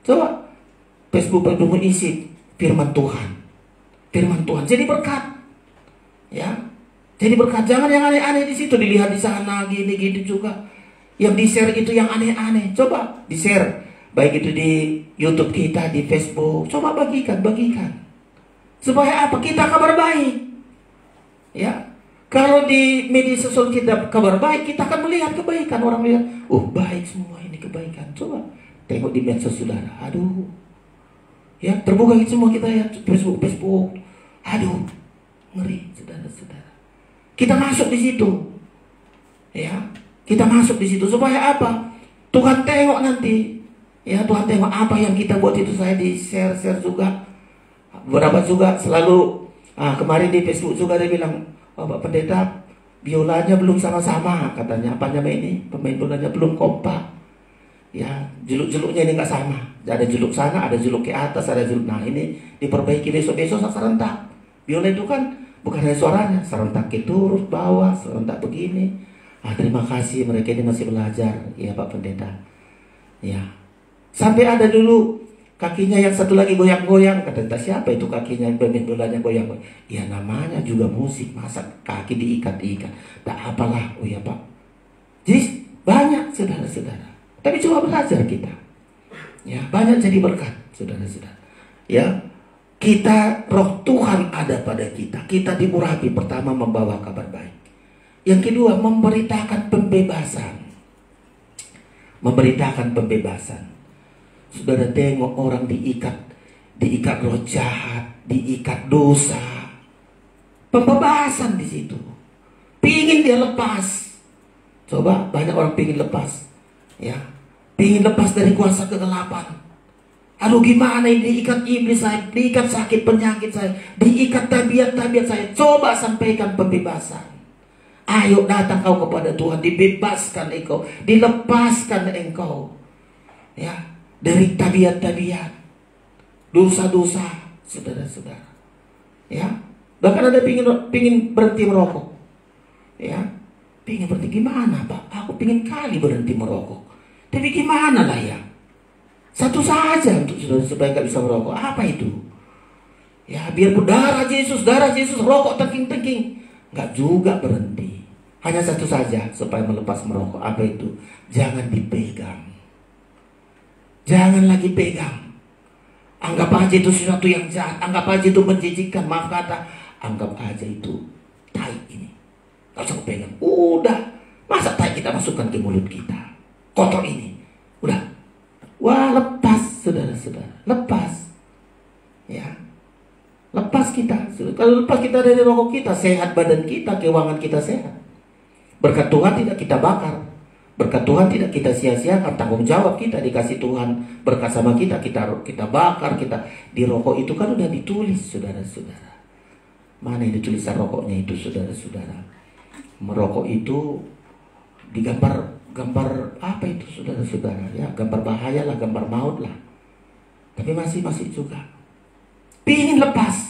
Coba Facebook isi firman Tuhan. Jadi berkat. Ya. Jadi berkat, jangan yang aneh-aneh di situ dilihat di sana gini-gini juga. Yang di-share itu yang aneh-aneh. Coba di-share. Baik itu di YouTube kita, di Facebook. Coba bagikan. Supaya apa? Kita kabar baik. Ya. Kalau di media sosial kita kabar baik, kita akan melihat kebaikan. Orang lihat, oh baik semua ini kebaikan. Coba tengok di medsos saudara. Aduh. Ya, terbuka semua kita ya. Facebook. Aduh. Ngeri, saudara-saudara. Kita masuk di situ. Ya. Kita masuk di situ supaya apa? Tuhan tengok nanti. Ya Tuhan tengok apa yang kita buat itu. Saya di share juga. Beberapa juga selalu kemarin di Facebook juga dia bilang, oh Pak Pendeta, biolanya belum sama-sama katanya. Apa namanya ini? Pemain biolanya belum kompak. Ya, juluk-juluknya ini nggak sama. Ada juluk sana, ada juluk ke atas, ada juluk. Nah ini diperbaiki besok-besok serentak. Biola itu kan bukan hanya suaranya, serentak ke turun bawah, serentak begini. Terima kasih mereka ini masih belajar, ya Pak Pendeta. Ya, sampai ada dulu kakinya yang satu lagi goyang-goyang. Kata siapa itu kakinya yang pemain bolanya goyang-goyang? Ya namanya juga musik, masa kaki diikat-ikat. Tak apalah, oh ya Pak. Jadi banyak saudara-saudara. Tapi coba belajar kita. Ya, banyak jadi berkat, saudara-saudara. Ya, kita roh Tuhan ada pada kita. Kita diurapi pertama membawa kabar baik. Yang kedua memberitakan pembebasan. Memberitakan pembebasan. Saudara tengok orang diikat roh jahat, diikat dosa. Pembebasan di situ. Pingin dia lepas. Coba banyak orang pingin lepas. Ya, pingin lepas dari kuasa kegelapan. Aduh gimana ini, diikat iblis saya, diikat sakit penyakit saya, diikat tabiat-tabiat saya. Coba sampaikan pembebasan. Ayo datang kau kepada Tuhan, dibebaskan engkau, dilepaskan engkau. Ya, dari tabiat-tabiat, dosa-dosa, saudara-saudara. Ya, bahkan ada pingin berhenti merokok. Ya, pingin berhenti gimana Pak? Aku pingin kali berhenti merokok. Tapi gimana lah ya? Satu saja untuk saudara supaya nggak bisa merokok. Apa itu? Ya biar darah Yesus, rokok tengking-tengking. Nggak juga berhenti. Hanya satu saja supaya melepas merokok. Apa itu? Jangan dipegang. Jangan lagi pegang. Anggap aja itu sesuatu yang jahat. Anggap aja itu menjijikkan. Maaf kata. Anggap aja itu tai ini. Nggak usah pegang. Udah. Masa tai kita masukkan ke mulut kita? Kotor ini. Udah. Wah lepas saudara-saudara. Lepas. Ya. Lepas kita. Kalau lepas kita dari rokok kita, sehat badan kita, keuangan kita sehat. Berkat Tuhan tidak kita bakar. Berkat Tuhan tidak kita sia-siakan. Tanggung jawab kita dikasih Tuhan. Berkat sama kita bakar, kita di rokok itu kan udah ditulis saudara-saudara. Mana ini tulisan rokoknya itu saudara-saudara? Merokok itu digambar apa itu saudara-saudara? Ya gambar bahaya lah, gambar maut lah. Tapi masih juga. Pingin lepas.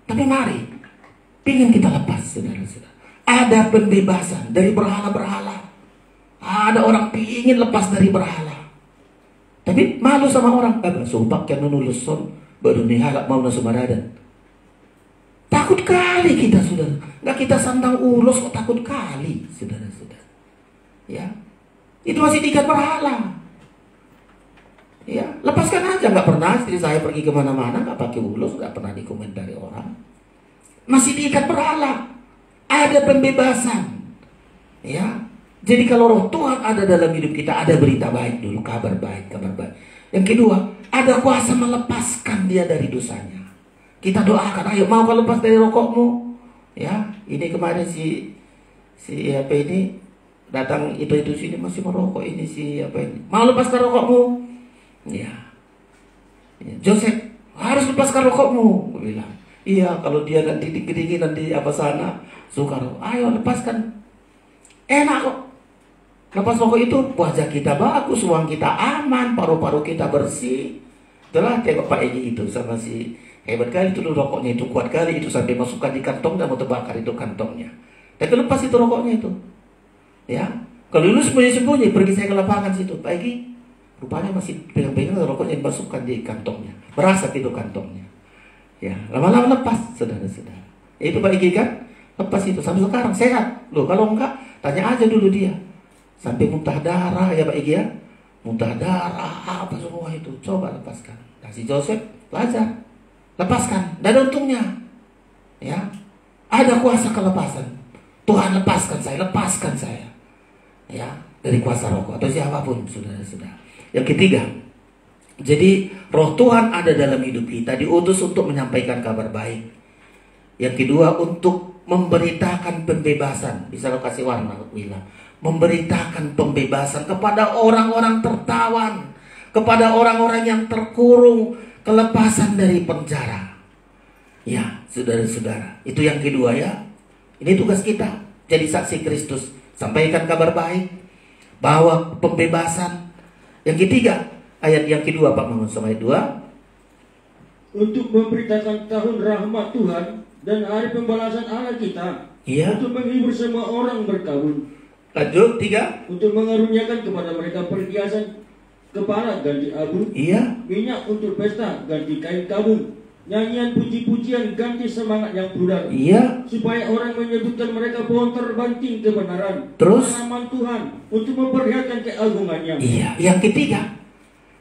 Tapi mari, pingin kita lepas saudara-saudara. Ada pembebasan dari berhala-berhala. Ada orang pingin lepas dari berhala. Tapi malu sama orang. Sumpah kan nulis son baru nihalak mau nasumaradan. Takut kali kita saudara. Nggak kita sandang ulos kok takut kali saudara-saudara. Ya, itu masih diikat berhala. Ya, lepaskan aja. Nggak pernah istri saya pergi kemana-mana nggak pakai ulos, nggak pernah dikomentari orang. Masih diikat berhala. Ada pembebasan. Ya, jadi kalau roh Tuhan ada dalam hidup kita, ada berita baik dulu, kabar baik. Yang kedua, ada kuasa melepaskan dia dari dosanya. Kita doakan, ayo mau kau lepas dari rokokmu. Ya, ini kemarin si apa ini datang itu sini masih merokok ini si apa ini. Mau lepaskan rokokmu? Ya. Joseph harus lepaskan rokokmu, gue bilang. Iya, kalau dia nanti kedinginan di apa sana, suka rokok. Ayo lepaskan. Enak kok. Lepas rokok itu wajah kita bagus, uang kita aman, paru-paru kita bersih. Itulah tengok Pak Egi itu sama si hebat kali itu rokoknya itu kuat kali itu sampai masukkan di kantong dan mau terbakar itu kantongnya. Tapi lepas itu rokoknya itu. Ya. Kalau dulu sembunyi-sembunyi pergi saya ke lapangan situ, Pak Egi rupanya masih pegang-pegang rokoknya dimasukkan di kantongnya. Berasa itu kantongnya. Ya, lama-lama lepas saudara-saudara. Itu Pak Egi kan? Lepas itu sampai sekarang sehat. Loh, kalau enggak tanya aja dulu dia. Sampai muntah darah ya Pak Egi ya. Muntah darah apa semua itu. Coba lepaskan. Kasih Joseph belajar. Lepaskan. Dan untungnya ya, ada kuasa kelepasan. Tuhan lepaskan saya. Ya, dari kuasa rokok atau siapapun saudara-saudara. Yang ketiga, jadi roh Tuhan ada dalam hidup kita, diutus untuk menyampaikan kabar baik. Yang kedua untuk memberitakan pembebasan. Bisa lo kasih warna bilang memberitakan pembebasan kepada orang-orang tertawan, kepada orang-orang yang terkurung, kelepasan dari penjara. Ya, saudara-saudara, itu yang kedua ya. Ini tugas kita, jadi saksi Kristus. Sampaikan kabar baik, bawa pembebasan. Yang ketiga, ayat yang kedua Pak Mangun, ayat 2. Untuk memberitakan tahun rahmat Tuhan dan hari pembalasan Allah kita. Iya. Untuk menghibur semua orang berkabung. Lanjut, 3. Untuk mengaruniakan kepada mereka perhiasan kepala ganti abu. Iya. Minyak untuk pesta ganti kain tabung. Nyanyian puji-pujian ganti semangat yang pudar. Iya. Supaya orang menyebutkan mereka pohon terbanting kebenaran. Terus? Tanaman Tuhan untuk memperlihatkan keagungannya. Iya. Yang ketiga,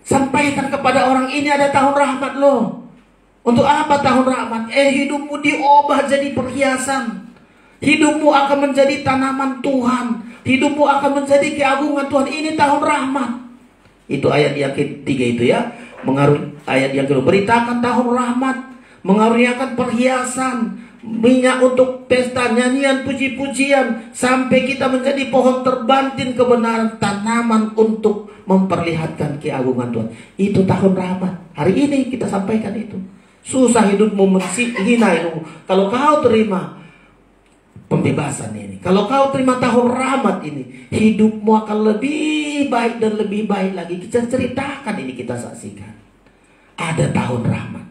sampaikan kepada orang ini ada tahun rahmat loh. Untuk apa tahun rahmat? Hidupmu diubah jadi perhiasan. Hidupmu akan menjadi tanaman Tuhan. Hidupmu akan menjadi keagungan Tuhan. Ini tahun rahmat. Itu ayat yang ketiga itu ya. Ayat yang kedua, beritakan tahun rahmat, mengaruniakan perhiasan, minyak untuk pesta, nyanyian puji-pujian, sampai kita menjadi pohon terbanting kebenaran, tanaman untuk memperlihatkan keagungan Tuhan. Itu tahun rahmat. Hari ini kita sampaikan itu. Susah hidupmu, hina hidupmu. Kalau kau terima pembebasan ini, kalau kau terima tahun rahmat ini, hidupmu akan lebih baik dan lebih baik lagi. Kita ceritakan ini, kita saksikan. Ada tahun rahmat.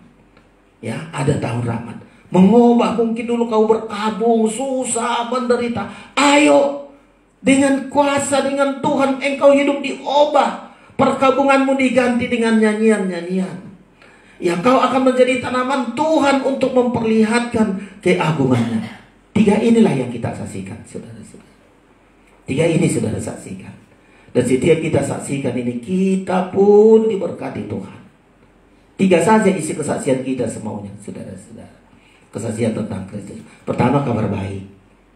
Ya, ada tahun rahmat. Mengubah, mungkin dulu kau berkabung, susah, menderita. Ayo, dengan kuasa, dengan Tuhan, engkau hidup diubah. Perkabunganmu diganti dengan nyanyian-nyanyian. Ya, kau akan menjadi tanaman Tuhan untuk memperlihatkan keagungannya. 3 inilah yang kita saksikan, saudara-saudara. 3 ini saudara saksikan. Dan setiap kita saksikan ini, kita pun diberkati Tuhan. 3 saja isi kesaksian kita semuanya, saudara-saudara. Kesaksian tentang Kristus. Pertama, kabar baik.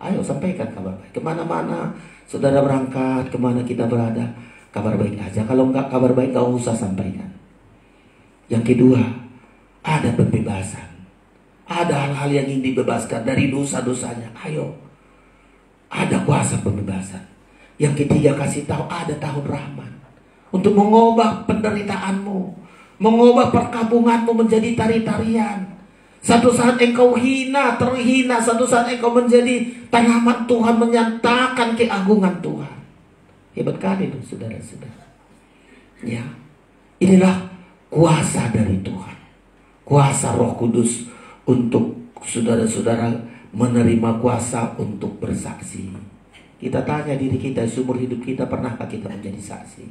Ayo sampaikan kabar baik. Kemana-mana saudara berangkat, kemana kita berada, kabar baik aja. Kalau enggak kabar baik, gak usah sampaikan. Yang kedua, ada pembebasan. Ada hal-hal yang ingin dibebaskan dari dosa-dosanya. Ayo, ada kuasa pembebasan. Yang ketiga, kasih tahu ada tahun rahmat untuk mengubah penderitaanmu, mengubah perkabunganmu menjadi tari-tarian. Satu saat engkau hina, terhina, satu saat engkau menjadi tanaman Tuhan, menyatakan keagungan Tuhan. Hebat kali loh saudara-saudara. Ya, inilah kuasa dari Tuhan, kuasa Roh Kudus untuk saudara-saudara menerima kuasa untuk bersaksi. Kita tanya diri kita, seumur hidup kita pernahkah kita menjadi saksi?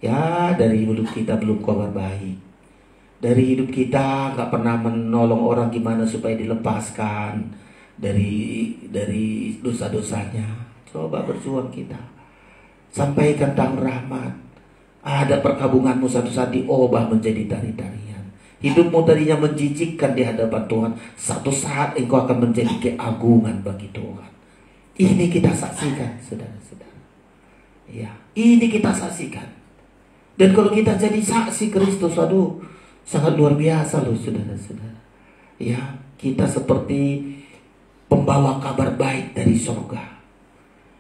Ya, dari hidup kita belum kabar baik. Dari hidup kita gak pernah menolong orang gimana supaya dilepaskan dari dosa-dosanya. Coba berjuang kita. Sampaikan tahun rahmat. Ada perkabunganmu satu saat diubah menjadi tari-tarian. Hidupmu tadinya menjijikkan di hadapan Tuhan, satu saat engkau akan menjadi keagungan bagi Tuhan. Ini kita saksikan, saudara-saudara. Ya, ini kita saksikan. Dan kalau kita jadi saksi Kristus, aduh, sangat luar biasa loh, saudara-saudara. Ya, kita seperti pembawa kabar baik dari sorga.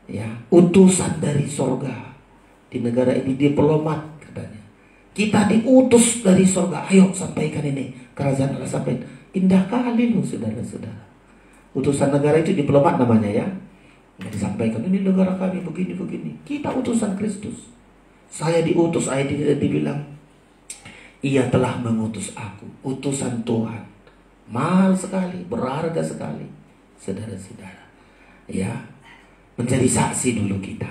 Ya, utusan dari sorga. Di negara ini diplomat katanya. Kita diutus dari sorga. Ayo sampaikan ini, kerajaan Allah sampaikan. Indah kali loh saudara-saudara. Utusan negara itu diplomat namanya ya. Nah, disampaikan ini negara kami begini-begini. Kita utusan Kristus. Saya diutus, saya dibilang Ia telah mengutus aku. Utusan Tuhan. Mahal sekali, berharga sekali, saudara-saudara. Ya, menjadi saksi dulu kita.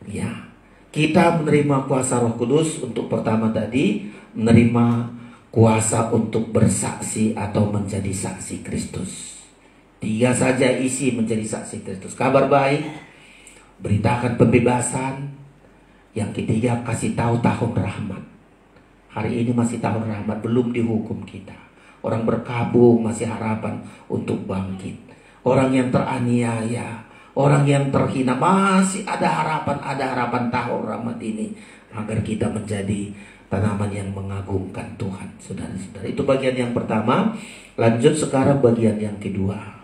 Ya. Kita menerima kuasa Roh Kudus untuk pertama tadi menerima kuasa untuk bersaksi atau menjadi saksi Kristus. 3 saja isi menjadi saksi Kristus. Kabar baik, beritakan pembebasan. Yang ketiga, kasih tahu tahun rahmat. Hari ini masih tahun rahmat, belum dihukum kita. Orang berkabung masih harapan untuk bangkit. Orang yang teraniaya, orang yang terhina, masih ada harapan tahun rahmat ini agar kita menjadi tanaman yang mengagumkan Tuhan, saudara-saudara. Itu bagian yang pertama. Lanjut sekarang bagian yang kedua.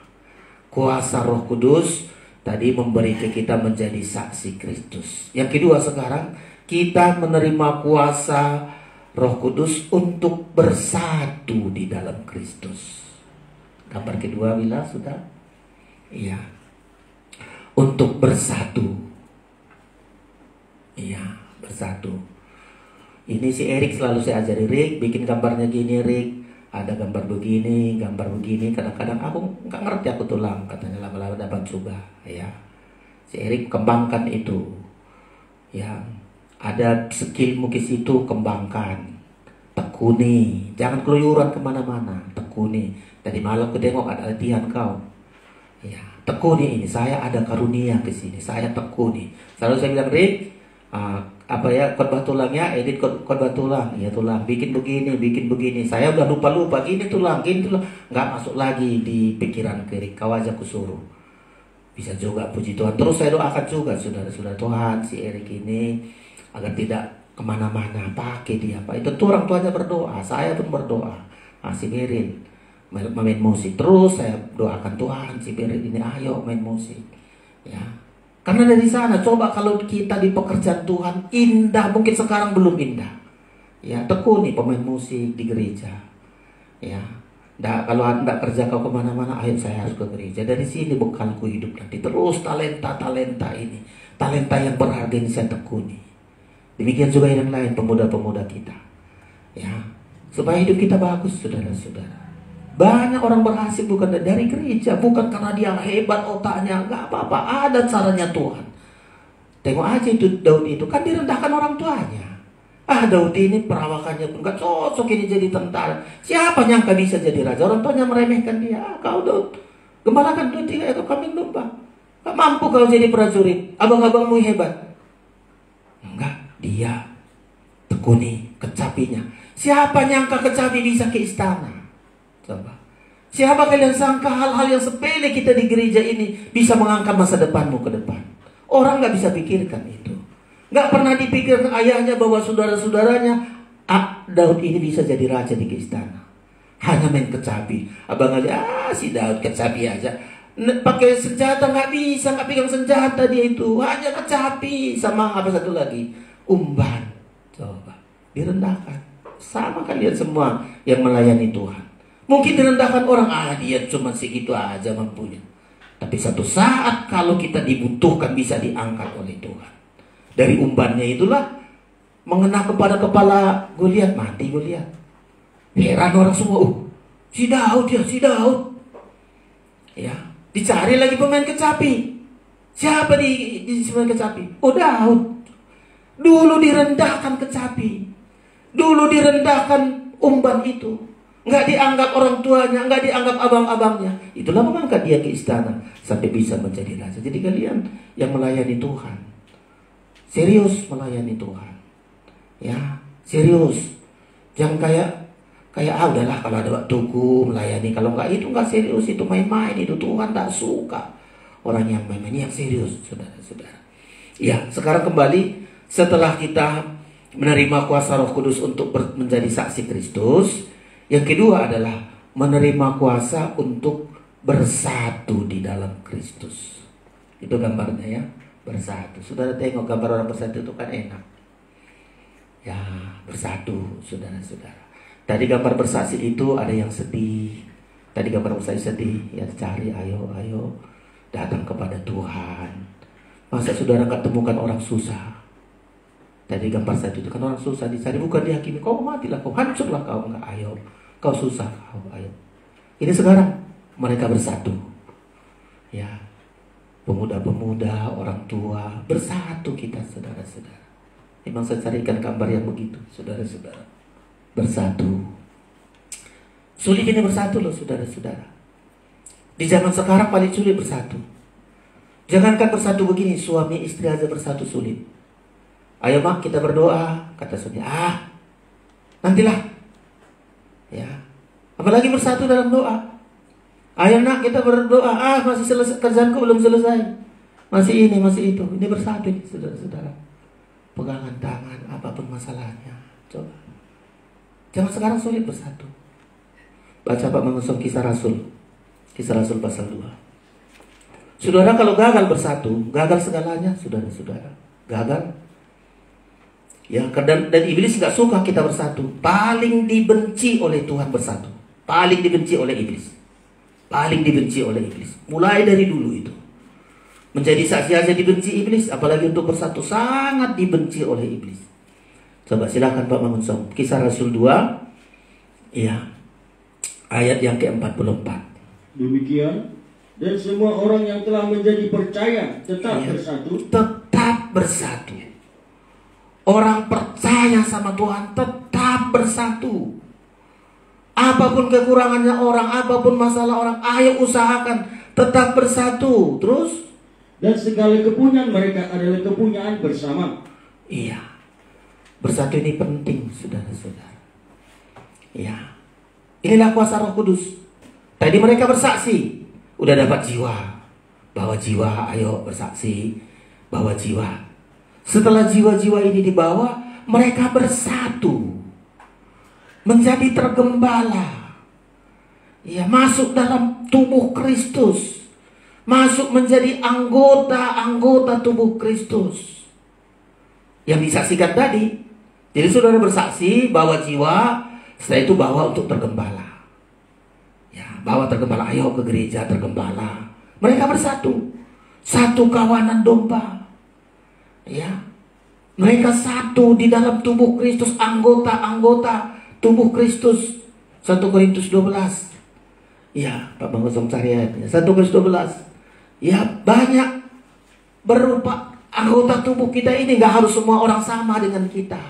Kuasa Roh Kudus Tadi memberi ke kita menjadi saksi Kristus. Yang kedua sekarang, kita menerima kuasa Roh Kudus untuk bersatu di dalam Kristus. Gambar kedua bila sudah? Iya. Untuk bersatu. Iya, bersatu. Ini si Erik selalu saya ajari, Rik, bikin gambarnya gini, Rik. Ada gambar begini, gambar begini. Kadang-kadang aku nggak ngerti, aku tulang. Katanya lama-lama dapat juga. Ya, si Erik kembangkan itu. Ya, ada skillmu ke situ, kembangkan. Tekuni, jangan keluyuran kemana-mana. Tekuni. Tadi malam aku tengok ada latihan kau. Ya, tekuni ini. Saya ada karunia ke sini. Saya tekuni. Selalu saya bilang, Rik, khotbah tulangnya, edit khotbah tulang, ya tulang, bikin begini. Saya udah lupa gini tulang, nggak masuk lagi di pikiran kiri. Kau aja kusuruh. Bisa juga, puji Tuhan. Terus saya doakan juga, saudara-saudara, Tuhan si Erik ini agar tidak kemana-mana, pakai dia Pak. Itu tuh orang tuanya berdoa, saya pun berdoa. Si Beril main musik, terus saya doakan, Tuhan si Beril ini ayo main musik, ya. Karena dari sana, coba kalau kita di pekerjaan Tuhan indah, mungkin sekarang belum indah. Ya, tekuni pemain musik di gereja. Ya, kalau anda kerja kau kemana-mana, ayo saya harus ke gereja. Dari sini bekalku hidup nanti. Terus talenta ini, talenta yang berharga ini saya tekuni. Demikian juga yang lain, pemuda-pemuda kita. Ya, supaya hidup kita bagus, saudara-saudara. Banyak orang berhasil bukan dari gereja, bukan karena dia hebat otaknya, nggak apa-apa, ada caranya Tuhan. Tengok aja itu Daud itu, kan direndahkan orang tuanya. Daud ini perawakannya pun nggak cocok ini jadi tentara. Siapa nyangka bisa jadi raja? Orang tuanya meremehkan dia. Kau Daud, gembalakan 2-3 ekor kambing domba. Gak mampu kau jadi prajurit, abang-abangmu hebat. Enggak, dia tekuni kecapinya. Siapa nyangka kecapi bisa ke istana? Coba. Siapa kalian sangka hal-hal yang sepele kita di gereja ini bisa mengangkat masa depanmu ke depan? Orang gak bisa pikirkan itu. Gak pernah dipikirkan ayahnya bahwa saudara-saudaranya Daud ini bisa jadi raja di istana. Hanya main kecapi. Abang Ali, si Daud kecapi aja. Pakai senjata gak bisa, gak pegang senjata dia itu. Hanya kecapi. Sama apa satu lagi? Umban. Coba. Direndahkan. Sama kalian semua yang melayani Tuhan. Mungkin direndahkan orang, dia cuma segitu aja mampunya. Tapi satu saat kalau kita dibutuhkan bisa diangkat oleh Tuhan. Dari umbannya itulah mengena kepada kepala Goliat, mati Goliat. Heran orang semua, si Daud. Ya, dicari lagi pemain kecapi. Siapa di pemain kecapi? Daud. Dulu direndahkan kecapi. Dulu direndahkan umban itu. Nggak dianggap orang tuanya, nggak dianggap abang-abangnya. Itulah mengangkat dia ke istana sampai bisa menjadi raja. Jadi kalian yang melayani Tuhan, serius melayani Tuhan, ya serius. Jangan kayak udahlah kalau ada waktuku melayani. Kalau nggak itu nggak serius, itu main-main, itu Tuhan tak suka orang yang main-main, yang serius, saudara-saudara. Ya, sekarang kembali setelah kita menerima kuasa Roh Kudus untuk menjadi saksi Kristus. Yang kedua adalah menerima kuasa untuk bersatu di dalam Kristus. Itu gambarnya ya, bersatu. Saudara tengok gambar orang bersatu itu kan enak. Ya, bersatu, saudara-saudara. Tadi gambar bersaksi itu ada yang sedih. Tadi gambar bersaksi sedih, ya cari, ayo datang kepada Tuhan. Masa saudara gak temukan orang susah? Tadi gambar satu itu kan orang susah dicari, bukan dihakimi. Kau matilah, kau hancurlah kau, enggak, ayo. Kau susah, kau ayo. Ini sekarang mereka bersatu. Ya, pemuda-pemuda, orang tua, bersatu kita, saudara-saudara. Memang saya carikan gambar yang begitu, saudara-saudara. Bersatu. Sulit ini bersatu loh, saudara-saudara. Di zaman sekarang paling sulit bersatu. Jangankan bersatu begini, suami istri aja bersatu sulit. Ayo mak kita berdoa, kata suami. Nantilah. Ya. Apalagi bersatu dalam doa. Ayo nak kita berdoa. Masih selesai, kerjaanku belum selesai. Masih ini, masih itu. Ini bersatu ini, saudara-saudara. Pegangan tangan, apapun masalahnya. Coba. Zaman sekarang sulit bersatu. Baca Pak Mengusung Kisah Rasul. Kisah Rasul pasal 2. Saudara, kalau gagal bersatu, gagal segalanya, saudara-saudara. Gagal. Ya, dan iblis nggak suka kita bersatu. Paling dibenci oleh Tuhan bersatu. Paling dibenci oleh iblis. Paling dibenci oleh iblis. Mulai dari dulu itu. Menjadi saksi aja dibenci iblis, apalagi untuk bersatu sangat dibenci oleh iblis. Coba silakan Pak Mangunsong. Kisah Rasul 2, ya, ayat yang ke-44. Demikian, dan semua orang yang telah menjadi percaya tetap bersatu. Tetap bersatu. Orang percaya sama Tuhan tetap bersatu. Apapun kekurangannya orang, apapun masalah orang, ayo usahakan tetap bersatu. Terus? Dan segala kepunyaan mereka adalah kepunyaan bersama. Iya. Bersatu ini penting, saudara-saudara. Ya. Inilah kuasa Roh Kudus. Tadi mereka bersaksi. Udah dapat jiwa. Bawa jiwa, ayo bersaksi. Bawa jiwa. Setelah jiwa-jiwa ini dibawa, mereka bersatu. Menjadi tergembala. Ya, masuk dalam tubuh Kristus. Masuk menjadi anggota-anggota tubuh Kristus. Yang disaksikan tadi. Jadi saudara bersaksi, bawa jiwa. Setelah itu bawa untuk tergembala. Ya, bawa tergembala, ayo ke gereja tergembala. Mereka bersatu. Satu kawanan domba. Ya, mereka satu di dalam tubuh Kristus, anggota-anggota tubuh Kristus. 1 Korintus 12. Ya, Pak Mangunsong cari ayatnya. 1 Korintus 12. Ya, banyak berupa anggota tubuh kita ini. Gak harus semua orang sama dengan kita.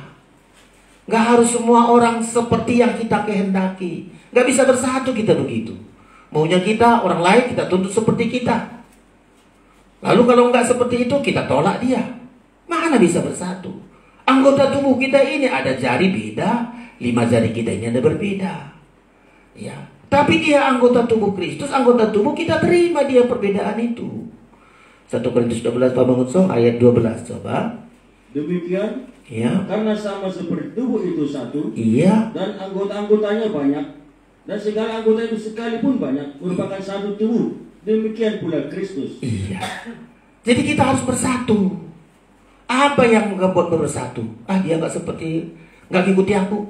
Gak harus semua orang seperti yang kita kehendaki. Gak bisa bersatu kita begitu. Maunya kita, orang lain kita tuntut seperti kita. Lalu kalau gak seperti itu, kita tolak dia. Mana bisa bersatu? Anggota tubuh kita ini ada jari beda, 5 jari kita ini ada berbeda. Ya, tapi dia anggota tubuh Kristus, anggota tubuh, kita terima dia perbedaan itu. 1 Korintus 12 Pak Mangunsong ayat 12 coba. Demikian, Ya. karena sama seperti tubuh itu satu, Iya. dan anggota-anggotanya banyak, dan segala anggota itu sekalipun banyak, merupakan satu tubuh. Demikian pula Kristus. Iya. Jadi kita harus bersatu. Apa yang membuat bersatu? Dia nggak seperti, nggak ngikuti aku,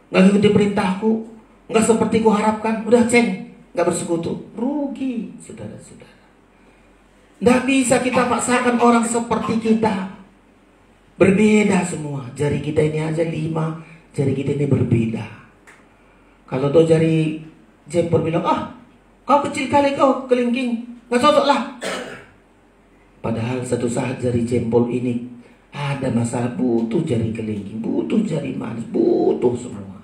nggak ngikuti perintahku, nggak seperti ku harapkan. Udah ceng, nggak bersekutu. Rugi, saudara-saudara. Nggak bisa kita paksakan orang seperti kita. Berbeda semua. Jari kita ini aja 5, jari kita ini berbeda. Kalau tuh jari jempol bilang, kau kecil kali kau kelingking, nggak cocok lah. Padahal satu saat jari jempol ini ada masalah, butuh jari kelingking, butuh jari manis, butuh semua.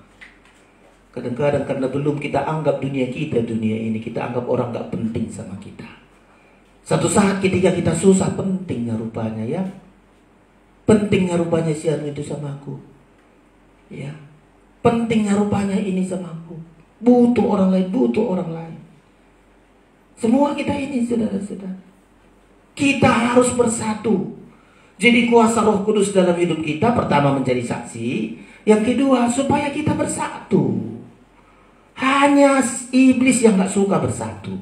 Kadang-kadang karena belum kita anggap dunia ini, kita anggap orang gak penting sama kita. Satu saat ketika kita susah, pentingnya rupanya ya. Pentingnya rupanya si anu itu sama aku. Ya. Pentingnya rupanya ini sama aku. Butuh orang lain, butuh orang lain. Semua kita ini, saudara-saudara. Kita harus bersatu. Jadi kuasa Roh Kudus dalam hidup kita, pertama menjadi saksi, yang kedua supaya kita bersatu. Hanya iblis yang gak suka bersatu.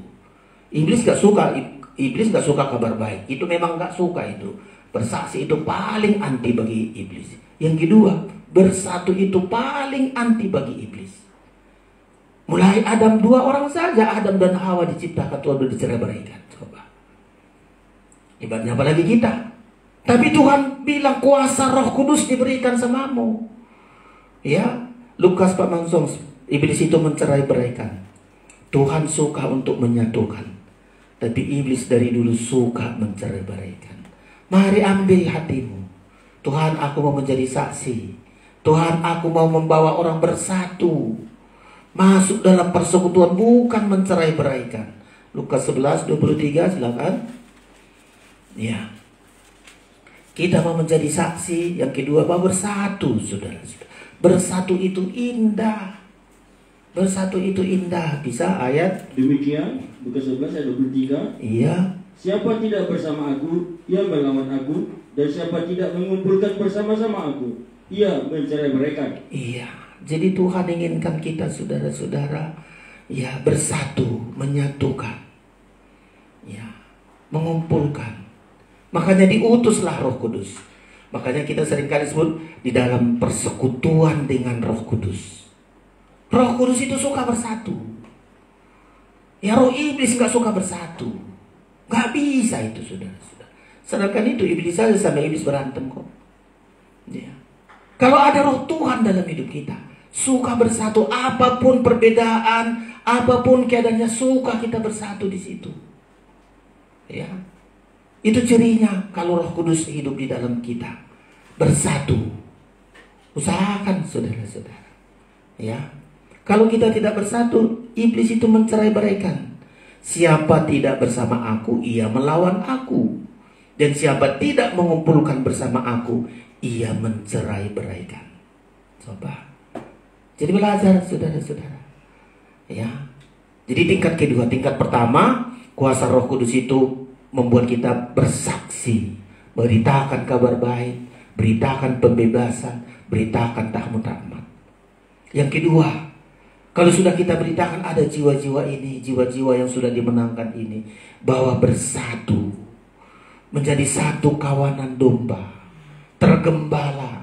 Iblis gak suka kabar baik. Itu memang gak suka itu. Bersaksi itu paling anti bagi iblis. Yang kedua, bersatu itu paling anti bagi iblis. Mulai Adam 2 orang saja, Adam dan Hawa diciptakan Tuhan bercerai-beraikan. Coba. Ibaratnya apalagi kita. Tapi Tuhan bilang kuasa Roh Kudus diberikan samamu. Ya, Lukas Pak Mangunsong, iblis itu mencerai-beraikan. Tuhan suka untuk menyatukan. Tapi iblis dari dulu suka mencerai-beraikan. Mari ambil hatimu. Tuhan, aku mau menjadi saksi. Tuhan, aku mau membawa orang bersatu. Masuk dalam persekutuan, bukan mencerai-beraikan. Lukas 11:23, silakan. Ya. Kita mau menjadi saksi. Yang kedua, mau bersatu, saudara. Bersatu itu indah. Bersatu itu indah. Bisa ayat? Demikian, Lukas 11 ayat 23. Iya. Siapa tidak bersama aku, ia melawan aku. Dan siapa tidak mengumpulkan bersama-sama aku, ia mencerai-beraikan. Iya. Jadi Tuhan inginkan kita, saudara-saudara, ya, bersatu, menyatukan. Ya. mengumpulkan. Makanya diutuslah Roh Kudus. Makanya kita seringkali sebut di dalam persekutuan dengan Roh Kudus. Roh Kudus itu suka bersatu. Ya, roh iblis gak suka bersatu. Gak bisa itu, saudara-saudara. Sedangkan itu iblis saja sama iblis berantem kok. Ya. Kalau ada roh Tuhan dalam hidup kita, suka bersatu. Apapun perbedaan, apapun keadaannya, suka kita bersatu di situ. Ya. Itu cirinya kalau Roh Kudus hidup di dalam kita. Bersatu. Usahakan, saudara-saudara. Ya. Kalau kita tidak bersatu, iblis itu mencerai-beraikan. Siapa tidak bersama aku, ia melawan aku. Dan siapa tidak mengumpulkan bersama aku, ia mencerai-beraikan. Coba. Jadi belajar, saudara-saudara. Ya. Jadi tingkat kedua, tingkat pertama, kuasa Roh Kudus itu membuat kita bersaksi, beritakan kabar baik, beritakan pembebasan, beritakan rahmat. Yang kedua, kalau sudah kita beritakan ada jiwa-jiwa ini, jiwa-jiwa yang sudah dimenangkan ini, bahwa bersatu, menjadi satu kawanan domba, tergembala.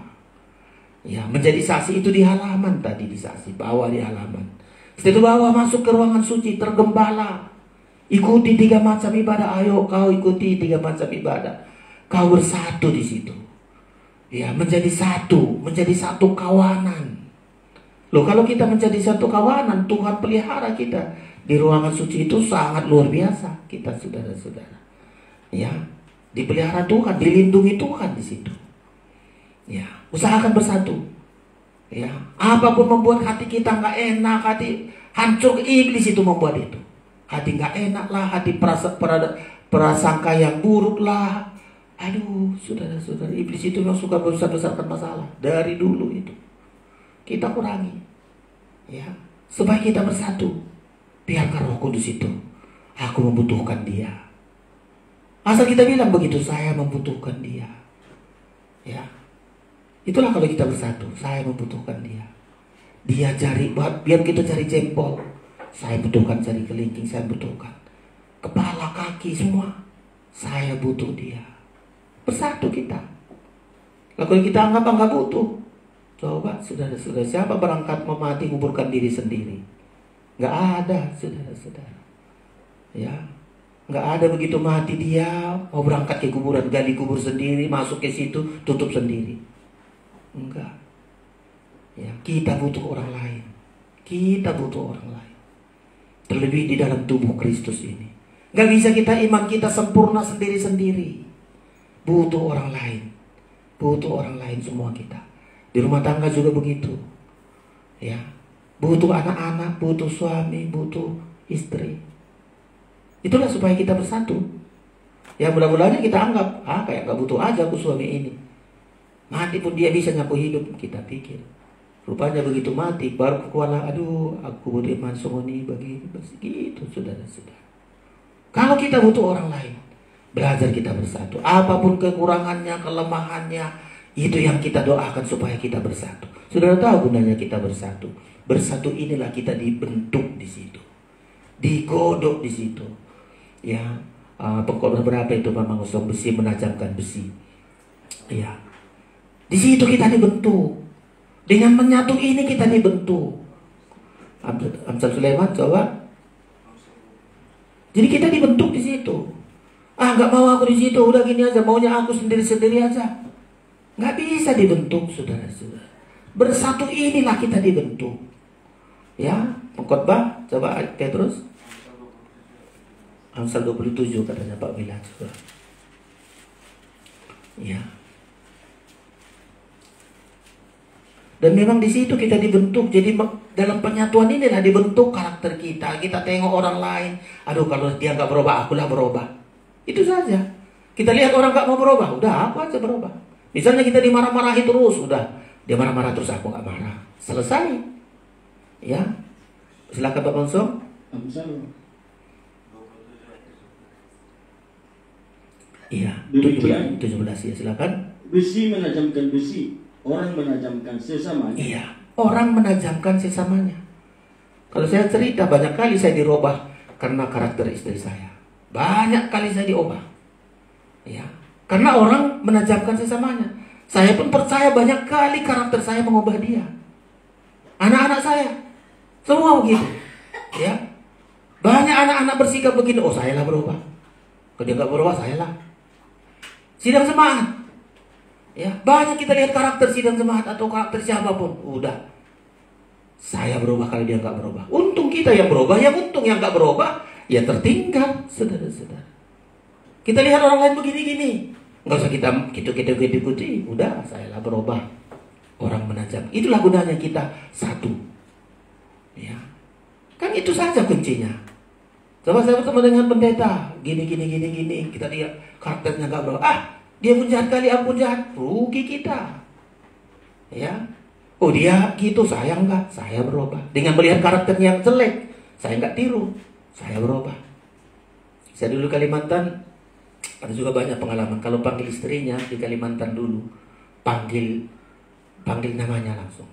Ya, menjadi saksi itu di halaman tadi, di saksi, bawa di halaman. Setelah itu bawa masuk ke ruangan suci, tergembala. Ikuti 3 macam ibadah, ayo kau ikuti 3 macam ibadah. Kau bersatu di situ. Ya, menjadi satu kawanan. Loh, kalau kita menjadi satu kawanan, Tuhan pelihara kita di ruangan suci itu sangat luar biasa. Kita saudara-saudara, ya, dipelihara Tuhan, dilindungi Tuhan di situ. Ya, usahakan bersatu. Ya, apapun membuat hati kita nggak enak, hati hancur, iblis itu membuat itu. Hati nggak enak lah, hati prasangka yang buruk lah. Aduh, saudara-saudara, iblis itu yang suka besar-besarkan masalah dari dulu itu. Kita kurangi, ya, supaya kita bersatu. Biarkan Roh Kudus itu, aku membutuhkan dia. Asal kita bilang begitu, saya membutuhkan dia. Ya, itulah kalau kita bersatu, saya membutuhkan dia. Dia cari, biar kita cari jempol, saya butuhkan, cari kelingking, saya butuhkan. Kepala, kaki, semua, saya butuh dia. Bersatu kita. Kalau kita anggap butuh, coba, saudara-saudara, siapa berangkat mau mati kuburkan diri sendiri? Nggak ada, saudara-saudara. Ya, nggak ada begitu mati dia mau berangkat ke kuburan, gali kubur sendiri, masuk ke situ, tutup sendiri. Enggak. Ya, kita butuh orang lain. Kita butuh orang lain. Terlebih di dalam tubuh Kristus ini. Nggak bisa kita, iman kita sempurna sendiri-sendiri. Butuh orang lain. Butuh orang lain semua kita. Di rumah tangga juga begitu. Ya. Butuh anak-anak, butuh suami, butuh istri. Itulah supaya kita bersatu. Ya, mudah-mudahan kita anggap, kayak gak butuh aja aku suami ini. Mati pun dia bisa nyapu hidup, kita pikir. Rupanya begitu mati, baru kuala, aduh, aku butuh iman songoni begitu, saudara-saudara. Kalau kita butuh orang lain, belajar kita bersatu. Apapun kekurangannya, kelemahannya, itu yang kita doakan supaya kita bersatu. Saudara tahu gunanya kita bersatu. Bersatu inilah kita dibentuk di situ, digodok di situ. Ya, pengkhotbah berapa itu Mama Ngosong, besi menajamkan besi. Ya, di situ kita dibentuk. Dengan menyatu ini kita dibentuk. Amsal Sulaiman, coba. Jadi kita dibentuk di situ. Nggak mau aku di situ, udah gini aja, maunya aku sendiri-sendiri aja. Nggak bisa dibentuk, saudara-saudara. Bersatu inilah kita dibentuk. Ya, pengkhotbah, coba Petrus. Amsal 27 katanya Pak Bila juga. Ya. Dan memang di situ kita dibentuk. Jadi dalam penyatuan inilah dibentuk karakter kita. Kita tengok orang lain, aduh kalau dia nggak berubah, akulah berubah. Itu saja. Kita lihat orang nggak mau berubah, udah aku aja berubah. Misalnya kita dimarah-marahi terus, udah dia marah-marah terus, aku nggak marah, selesai. Ya, silakan Pak Bonsong. Iya, 17 ya, silakan. Besi menajamkan besi, orang menajamkan sesamanya. Iya, orang menajamkan sesamanya. Kalau saya cerita, banyak kali saya dirubah karena karakter istri saya. Banyak kali saya diubah. Ya, karena orang menajamkan sesamanya. Saya pun percaya banyak kali karakter saya mengubah dia. Anak-anak saya semua begitu. Ya, banyak anak-anak bersikap begini. Oh, saya lah berubah. Kalau dia nggak berubah, saya lah. Sidang jemaat. Ya, banyak kita lihat karakter sidang jemaat atau karakter siapapun. Udah, saya berubah kalau dia nggak berubah. Untung kita yang berubah, yang untung yang nggak berubah, ya tertinggal, saudara-saudara. Kita lihat orang lain begini-gini, nggak usah kita ikuti. Udah, saya lah berubah. Orang menajam. Itulah gunanya kita satu. Ya, kan itu saja kuncinya. Coba saya bertemu dengan pendeta, gini. Kita lihat karakternya nggak berubah. Ah, dia pun jahat kali, aku pun jahat. Rugi kita. Ya. Oh, dia gitu, saya enggak. Saya berubah. Dengan melihat karakternya yang jelek, saya enggak tiru. Saya berubah. Saya dulu Kalimantan, ada juga banyak pengalaman. Kalau panggil istrinya di Kalimantan dulu, panggil namanya langsung.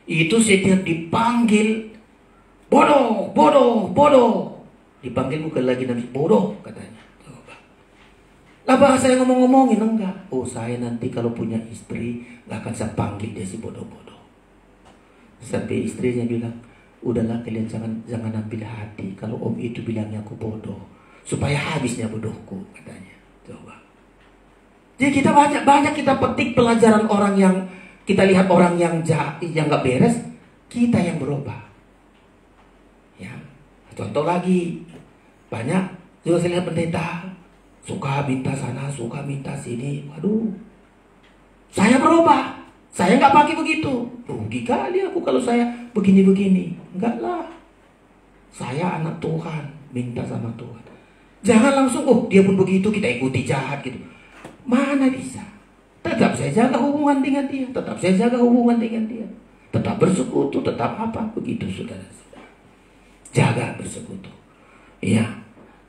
Itu setiap dipanggil, bodoh. Dipanggil bukan lagi namanya bodoh, katanya. Lah bahasa yang ngomong-ngomongin enggak. Oh, saya nanti kalau punya istri gak akan saya panggil dia si bodoh-bodoh. Sampai istrinya bilang, udahlah kalian jangan ambil hati kalau om itu bilangnya aku bodoh, supaya habisnya bodohku, katanya. Coba. Jadi kita banyak kita petik pelajaran orang yang kita lihat orang yang jahat, yang gak beres, kita yang berubah. Ya, contoh lagi, banyak juga saya lihat pendeta suka minta sana, suka minta sini. Waduh, saya berubah. Saya nggak pakai begitu. Rugi kali aku kalau saya begini-begini. Enggak lah. Saya anak Tuhan, minta sama Tuhan. Jangan langsung, oh dia pun begitu, kita ikuti jahat gitu. Mana bisa? Tetap saya jaga hubungan dengan dia. Tetap saya jaga hubungan dengan dia. Tetap bersekutu, tetap apa? Begitu, saudara-saudara. Jaga bersekutu. Ya.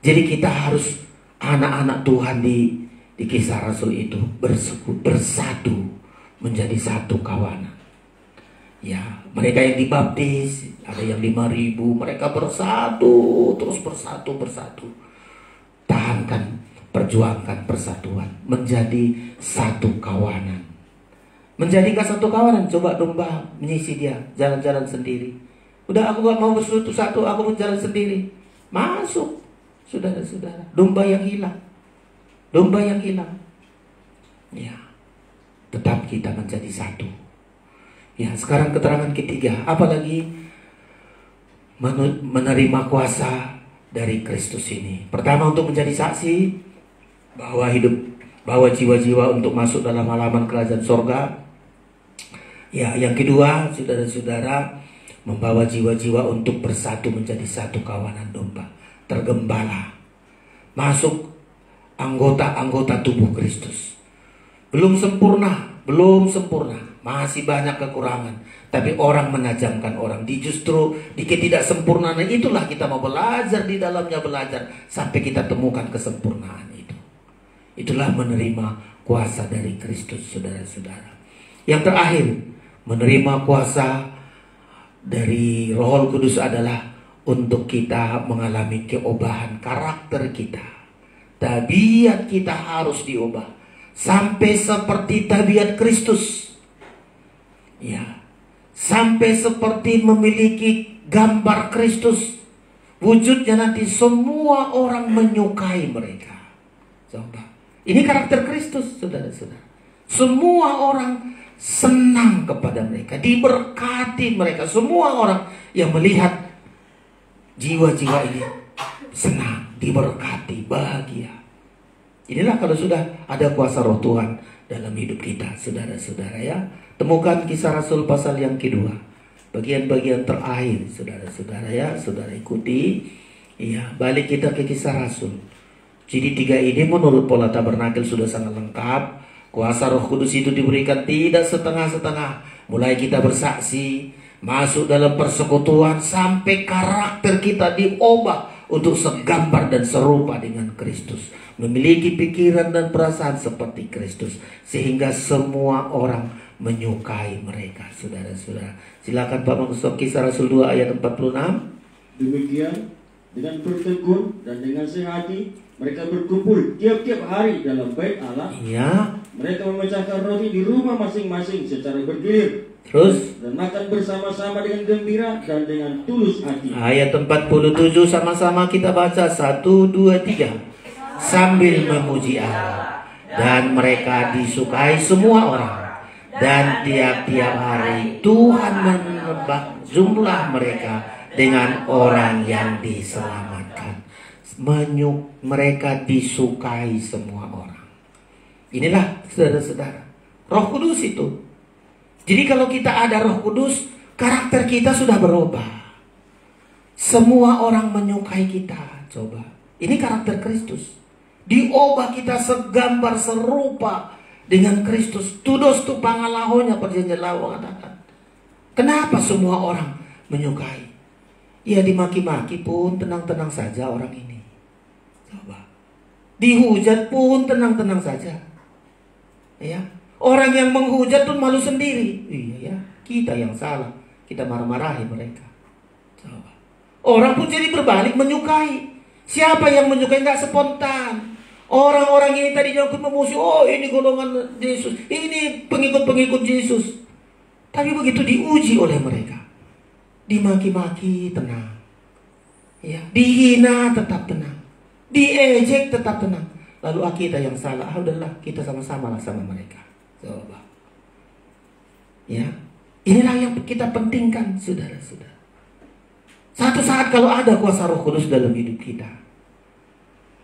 Jadi kita harus anak-anak Tuhan di Kisah Rasul itu bersatu menjadi satu kawanan. Ya, mereka yang dibaptis, ada yang 5.000, mereka bersatu, terus bersatu. Tahankan, perjuangkan persatuan, menjadi satu kawanan. Menjadikan satu kawanan, coba domba menyisi dia, jalan-jalan sendiri. Udah, aku gak mau bersatu satu, aku mau jalan sendiri. Masuk. Saudara-saudara, domba yang hilang. Ya, tetap kita menjadi satu. Ya, sekarang keterangan ketiga, apalagi menerima kuasa dari Kristus ini. Pertama, untuk menjadi saksi bahwa jiwa-jiwa untuk masuk dalam halaman kerajaan sorga. Ya, yang kedua, saudara-saudara, membawa jiwa-jiwa untuk bersatu menjadi satu kawanan domba. Tergembala, masuk anggota-anggota tubuh Kristus. Belum sempurna, masih banyak kekurangan. Tapi orang menajamkan orang. Justru di ketidaksempurnaan itulah kita mau belajar di dalamnya, belajar sampai kita temukan kesempurnaan itu. Itulah menerima kuasa dari Kristus, saudara-saudara. Yang terakhir, menerima kuasa dari Roh Kudus adalah untuk kita mengalami keobahan karakter kita. Tabiat kita harus diubah sampai seperti tabiat Kristus. Ya, sampai seperti memiliki gambar Kristus. Wujudnya nanti semua orang menyukai mereka. Coba. Ini karakter Kristus, saudara-saudara. Semua orang senang kepada mereka, diberkati mereka. Semua orang yang melihat jiwa-jiwa ini senang, diberkati, bahagia. Inilah kalau sudah ada kuasa Roh Tuhan dalam hidup kita, saudara-saudara ya. Temukan Kisah Rasul pasal yang kedua, bagian-bagian terakhir, saudara-saudara ya. Saudara ikuti. Ya, balik kita ke Kisah Rasul. Jadi 3 ini menurut pola tabernakel sudah sangat lengkap. Kuasa Roh Kudus itu diberikan tidak setengah-setengah. Mulai kita bersaksi, masuk dalam persekutuan, sampai karakter kita diubah untuk segambar dan serupa dengan Kristus. Memiliki pikiran dan perasaan seperti Kristus. Sehingga semua orang menyukai mereka, saudara-saudara. Silakan Pak masuk Kisah Rasul 2 ayat 46. Demikian dengan bertekun dan dengan sehati mereka berkumpul tiap-tiap hari dalam bait Allah. Ya. Mereka memecahkan roti di rumah masing-masing secara bergilir. Terus Dan makan bersama-sama dengan gembira dan dengan tulus hati. ayat 47 sama-sama kita baca 1, 2, 3. Sambil memuji Allah, dan mereka disukai semua orang. Dan tiap-tiap hari Tuhan menambah jumlah mereka dengan orang yang diselamatkan. Mereka disukai semua orang. Inilah saudara-saudara, Roh Kudus itu. Jadi kalau kita ada Roh Kudus, karakter kita sudah berubah. Semua orang menyukai kita. Coba, ini karakter Kristus. Diubah kita segambar serupa dengan Kristus. Tudos tu pangalahonya, perjanjian lama katakan. Kenapa semua orang menyukai? Ya, dimaki-maki pun tenang-tenang saja orang ini. Coba, dihujat pun tenang-tenang saja. Ya, orang yang menghujat pun malu sendiri. Iya ya, kita yang salah, kita marah-marahi mereka. Coba, orang pun jadi berbalik menyukai. Siapa yang menyukai? Nggak spontan. Orang-orang ini tadi jangan memusuhi, oh ini golongan Yesus, ini pengikut-pengikut Yesus. Tapi begitu diuji oleh mereka, dimaki-maki tenang, ya, dihina tetap tenang, diejek tetap tenang. Lalu kita yang salah, udahlah kita sama-sama lah sama mereka. Coba, ya, inilah yang kita pentingkan, saudara-saudara. Satu saat kalau ada kuasa Roh Kudus dalam hidup kita,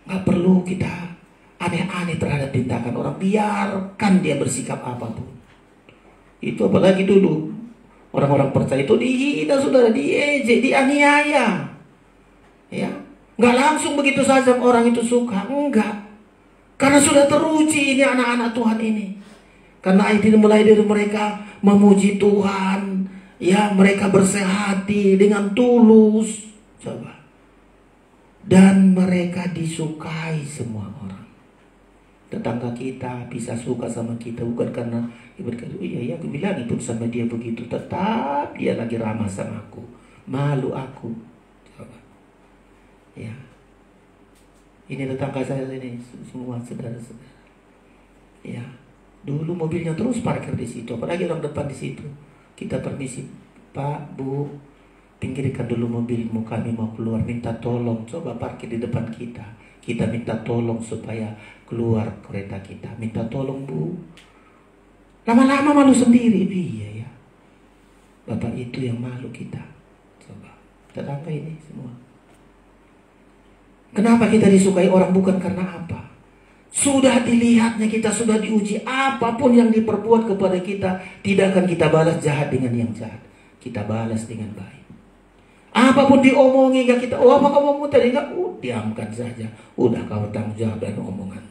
nggak perlu kita aneh-aneh terhadap tindakan orang. Biarkan dia bersikap apapun. Itu apalagi dulu orang-orang percaya itu dihina, saudara, diejek, dianiaya. Ya, nggak langsung begitu saja orang itu suka, enggak. Karena sudah teruji ini anak-anak Tuhan ini. Karena itu mulai dari mereka memuji Tuhan, ya, mereka bersehati dengan tulus. Coba. Dan mereka disukai semua orang. Tetangga kita bisa suka sama kita bukan karena berkata, oh iya ya, aku bilang itu sama dia begitu, tetap dia lagi ramah sama aku, malu aku. Coba, ya, ini tetangga saya ini semua saudara-saudara. Ya, dulu mobilnya terus parkir di situ, apalagi orang depan di situ. Kita permisi, Pak, Bu, pinggirkan dulu mobilmu, kami mau keluar, minta tolong, coba parkir di depan kita. Kita minta tolong supaya keluar kereta kita. Minta tolong, Bu. Lama-lama malu sendiri. Iya ya, Bapak itu yang malu kita. Coba, tetangga ini semua. Kenapa kita disukai orang? Bukan karena apa. Sudah dilihatnya kita, sudah diuji. Apapun yang diperbuat kepada kita, tidak akan kita balas jahat dengan yang jahat. Kita balas dengan baik. Apapun diomongi enggak kita, oh apa kamu tadi enggak, diamkan saja. Udah kau tanggung jawab dan omongan.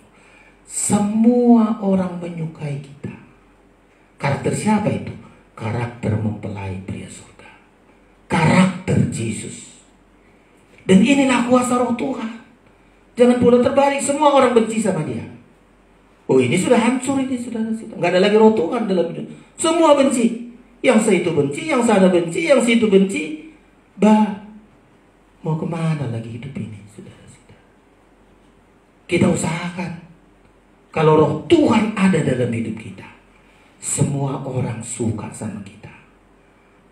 Semua orang menyukai kita. Karakter siapa itu? Karakter mempelai pria surga. Karakter Yesus. Dan inilah kuasa Roh Tuhan. Jangan pula terbalik, semua orang benci sama dia. Oh ini sudah hancur ini, saudara-saudara. Enggak ada lagi Roh Tuhan dalam hidup. Semua benci. Yang itu benci, yang sana benci, yang situ benci. Mau kemana lagi hidup ini, saudara-saudara? Kita usahakan. Kalau Roh Tuhan ada dalam hidup kita, semua orang suka sama kita.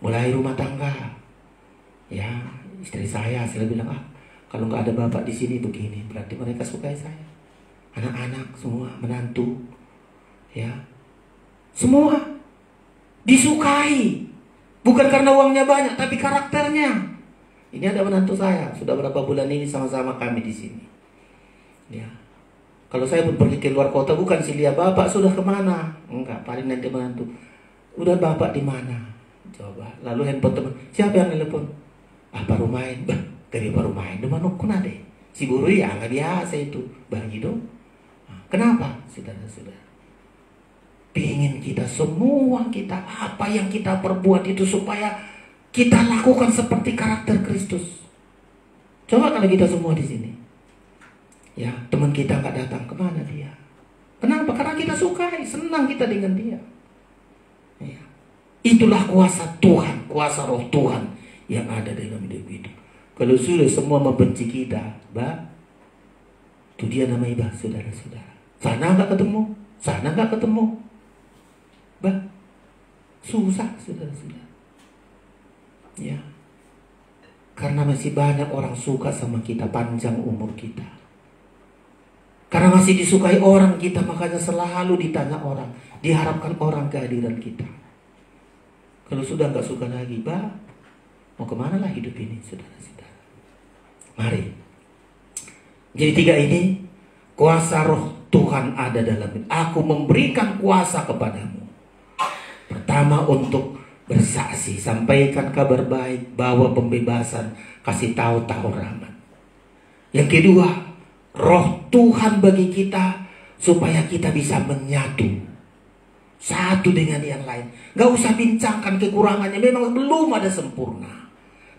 Mulai rumah tangga. Ya, istri saya bilang, kalau nggak ada bapak di sini begini, berarti mereka sukai saya. Anak-anak semua, menantu, ya, semua disukai. Bukan karena uangnya banyak, tapi karakternya. Ini ada menantu saya, sudah berapa bulan ini sama-sama kami di sini. Ya, kalau saya pun pergi ke luar kota, bukan sih lihat bapak sudah kemana? Enggak, paling nanti menantu. Udah bapak di mana? Coba, lalu handphone teman, siapa yang telepon? Baru main, dari baru main, depan nukun deh. Si buru ya nggak biasa itu, bagi dong. Kenapa, saudara-saudara? Pingin kita semua, kita apa yang kita perbuat itu supaya kita lakukan seperti karakter Kristus. Coba kalau kita semua di sini, ya, teman kita nggak datang, kemana dia? Kenapa? Karena kita sukai, senang kita dengan dia. Ya. Itulah kuasa Tuhan, kuasa Roh Tuhan yang ada dalam hidup itu. Kalau sudah semua membenci kita, itu dia namanya saudara-saudara. Sana nggak ketemu, sana nggak ketemu, susah saudara-saudara. Ya, karena masih banyak orang suka sama kita, panjang umur kita. Karena masih disukai orang kita, makanya selalu ditanya orang, diharapkan orang kehadiran kita. Kalau sudah nggak suka lagi, mau kemana lah hidup ini, saudara-saudara? Mari. Jadi 3 ini, kuasa roh Tuhan ada dalam ini. Aku memberikan kuasa kepadamu. Pertama, untuk bersaksi, sampaikan kabar baik, bawa pembebasan, kasih tahu rahmat. Yang kedua, roh Tuhan bagi kita supaya kita bisa menyatu satu dengan yang lain. Gak usah bincangkan kekurangannya, memang belum ada sempurna.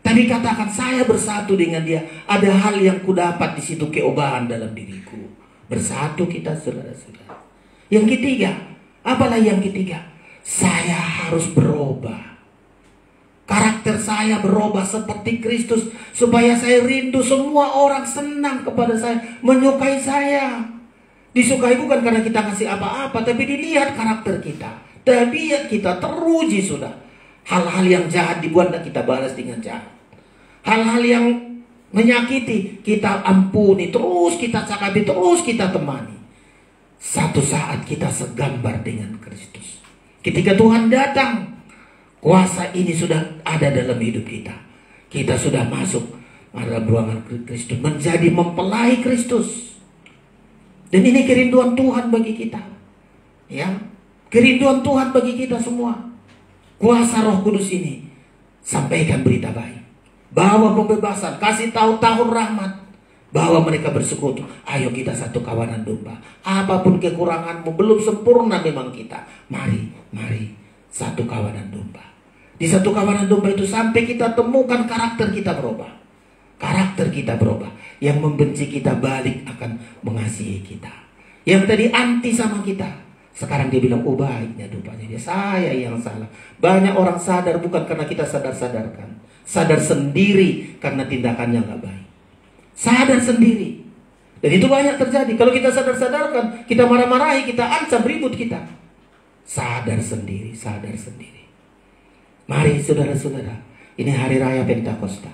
Tapi katakan, saya bersatu dengan dia. Ada hal yang kudapat di situ, keobahan dalam diriku. Bersatu kita, saudara-saudara. Yang ketiga, apalah yang ketiga? Saya harus berubah. Karakter saya berubah seperti Kristus, supaya saya rindu semua orang senang kepada saya, menyukai saya. Disukai bukan karena kita kasih apa-apa, tapi dilihat karakter kita. Tabiat kita teruji sudah. Hal-hal yang jahat dibuat dan kita balas dengan jahat. Hal-hal yang menyakiti kita ampuni, terus kita cakapi, terus kita temani. Satu saat kita segambar dengan Kristus. Ketika Tuhan datang, kuasa ini sudah ada dalam hidup kita. Kita sudah masuk dalam ruangan Kristus, menjadi mempelai Kristus. Dan ini kerinduan Tuhan bagi kita. Ya, kerinduan Tuhan bagi kita semua. Kuasa Roh Kudus ini, sampaikan berita baik. Bawa pembebasan, kasih tahu tahun rahmat. Bawa mereka bersekutu. Ayo kita satu kawanan domba. Apapun kekuranganmu, belum sempurna memang kita. Mari, satu kawanan domba. Di satu kawanan domba itu sampai kita temukan karakter kita berubah. Karakter kita berubah. Yang membenci kita balik akan mengasihi kita. Yang tadi anti sama kita, sekarang dia bilang, oh baiknya rupanya dia, saya yang salah. Banyak orang sadar bukan karena kita sadar-sadarkan. Sadar sendiri karena tindakannya gak baik. Sadar sendiri. Dan itu banyak terjadi. Kalau kita sadar-sadarkan, kita marah-marahi, kita ancam, ribut kita. Sadar sendiri. Mari saudara-saudara, ini hari raya Pentakosta.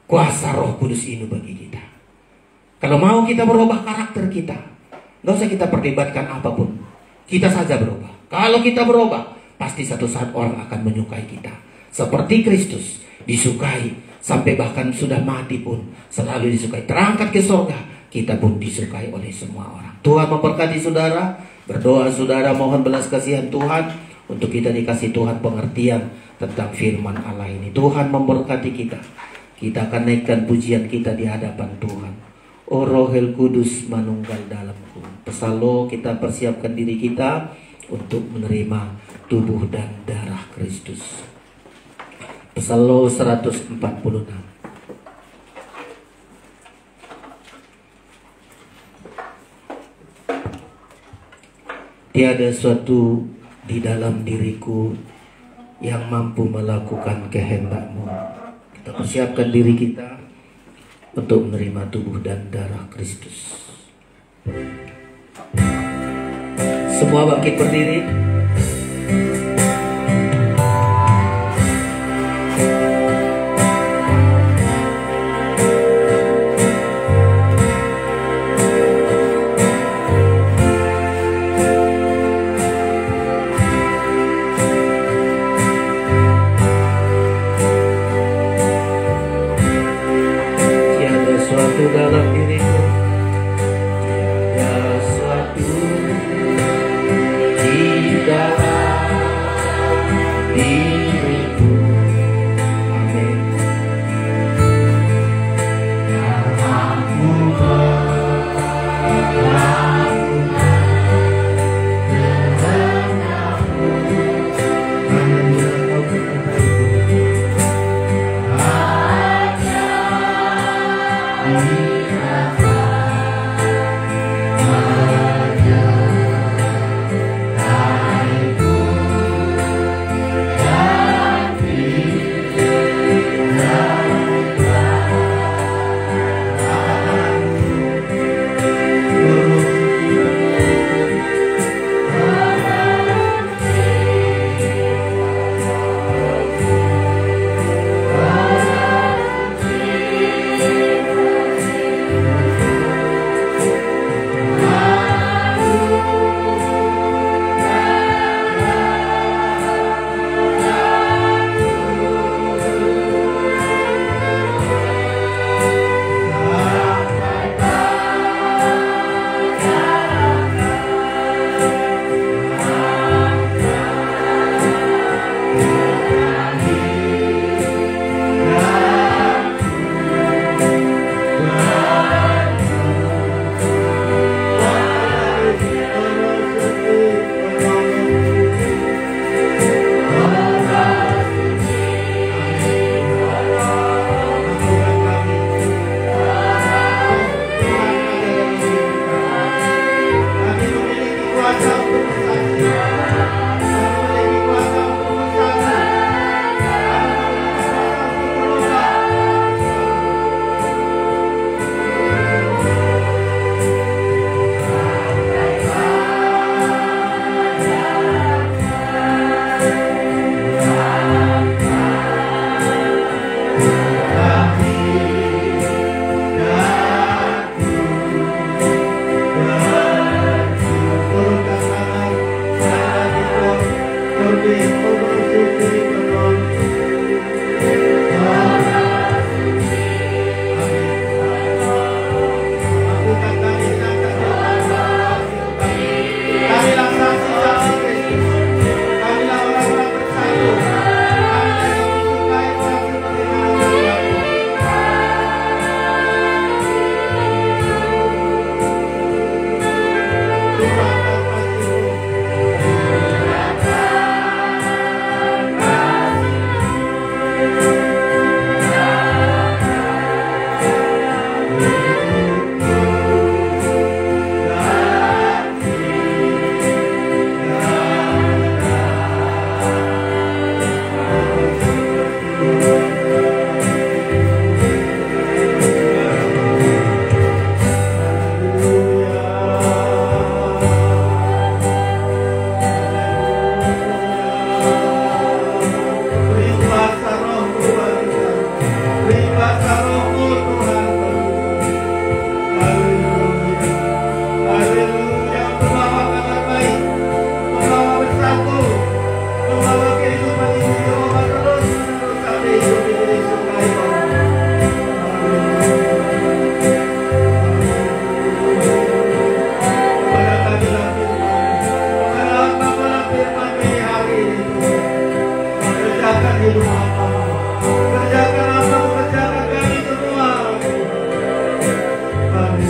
Kuasa Roh Kudus ini bagi kita. Kalau mau kita berubah karakter kita, gak usah kita perdebatkan apapun. Kita saja berubah. Kalau kita berubah, pasti satu saat orang akan menyukai kita. Seperti Kristus disukai, sampai bahkan sudah mati pun selalu disukai. Terangkat ke surga, kita pun disukai oleh semua orang. Tuhan memberkati saudara. Berdoa saudara, mohon belas kasihan Tuhan untuk kita dikasih Tuhan pengertian tentang firman Allah ini. Tuhan memberkati kita. Kita akan naikkan pujian kita di hadapan Tuhan. O Rohel Kudus manunggal dalamku. Pesalo, kita persiapkan diri kita untuk menerima tubuh dan darah Kristus. Pesalo 146. Tiada suatu di dalam diriku yang mampu melakukan kehendak-Mu. Kita persiapkan diri kita untuk menerima tubuh dan darah Kristus. Semua bangkit berdiri. Dalam diriku tiada suatu di dalam diriku, amin, yang mampu melakukan kehendak-Mu. Hanya Kau berkata,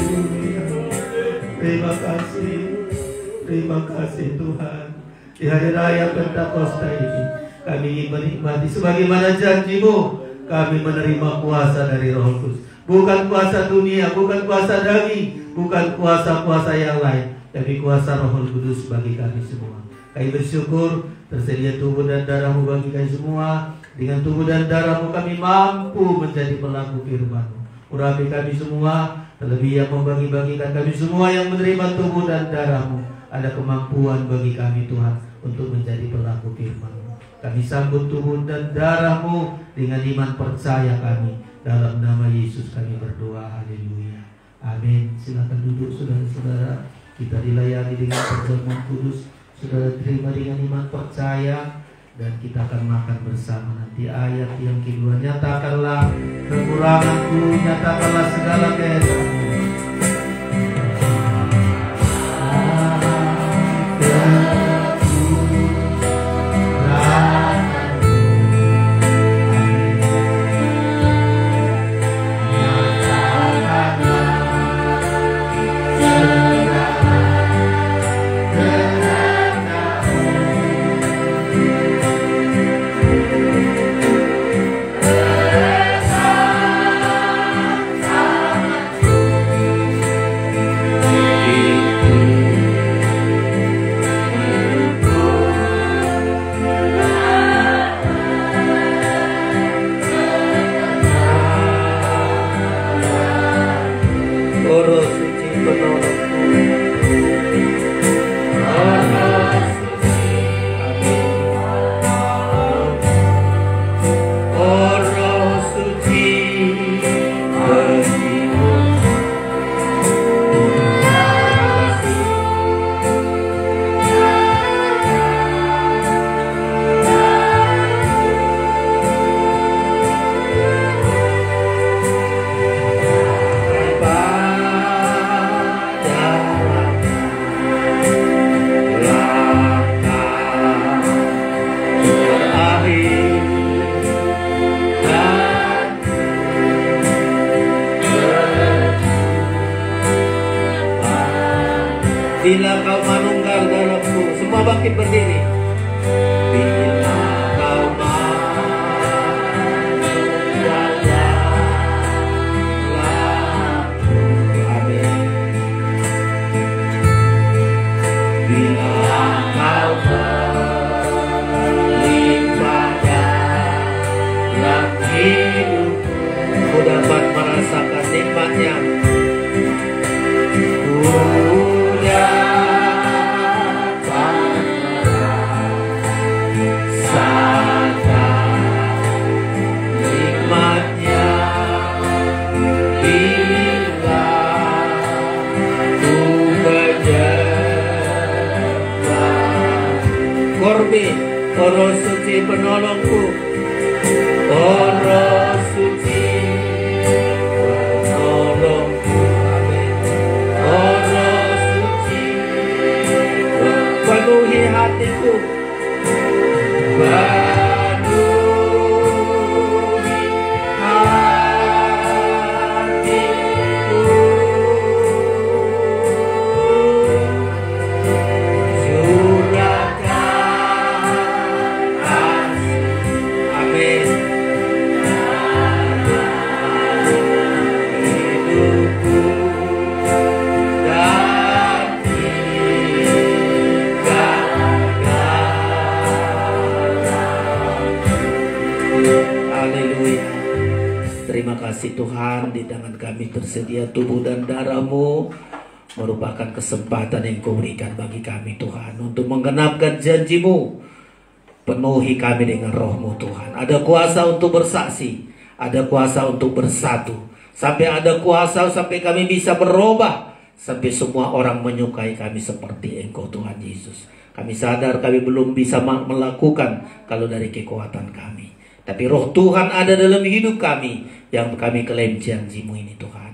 Haleluya. Terima kasih. Terima kasih Tuhan. Di hari raya Pentakosta ini kami ingin menikmati sebagaimana janji-Mu. Kami menerima kuasa dari Roh Kudus. Bukan kuasa dunia, bukan kuasa daging, bukan kuasa-kuasa yang lain, tapi kuasa Roh Kudus bagi kami semua. Kami bersyukur tersedia tubuh dan darah-Mu bagi kami semua. Dengan tubuh dan darah-Mu kami mampu menjadi pelaku firman-Mu. Urapi kami semua, terlebih yang membagi-bagikan kami semua yang menerima tubuh dan darah-Mu. Ada kemampuan bagi kami Tuhan untuk menjadi pelaku firman-Mu. Kami sambut tubuh dan darah-Mu dengan iman percaya kami. Dalam nama Yesus kami berdoa. Haleluya. Amin. Silakan duduk saudara-saudara. Kita dilayani dengan perjamuan kudus. Saudara terima dengan iman percaya. Dan kita akan makan bersama nanti. Ayat yang kedua, nyatakanlah kekuranganku, nyatakanlah segala kehesaanmu. Bila kau manunggal dalamku, semua bangkit berdiri. Bila kau manunggal dalamku, amin. Bila kau berlimpah dalam hidupku, ku dapat merasakan nikmatnya. Oh Roh Suci penolongku, oh Roh Suci penolongku, amin. Oh Roh Suci penuhi hatiku, penuhi hatiku. Terima kasih Tuhan, di tangan kami tersedia tubuh dan darah-Mu, merupakan kesempatan yang Kau berikan bagi kami Tuhan untuk menggenapkan janji-Mu. Penuhi kami dengan Roh-Mu Tuhan. Ada kuasa untuk bersaksi, ada kuasa untuk bersatu, sampai ada kuasa sampai kami bisa berubah, sampai semua orang menyukai kami seperti Engkau Tuhan Yesus. Kami sadar kami belum bisa melakukan kalau dari kekuatan kami, tapi Roh Tuhan ada dalam hidup kami, yang kami klaim janji-Mu ini Tuhan.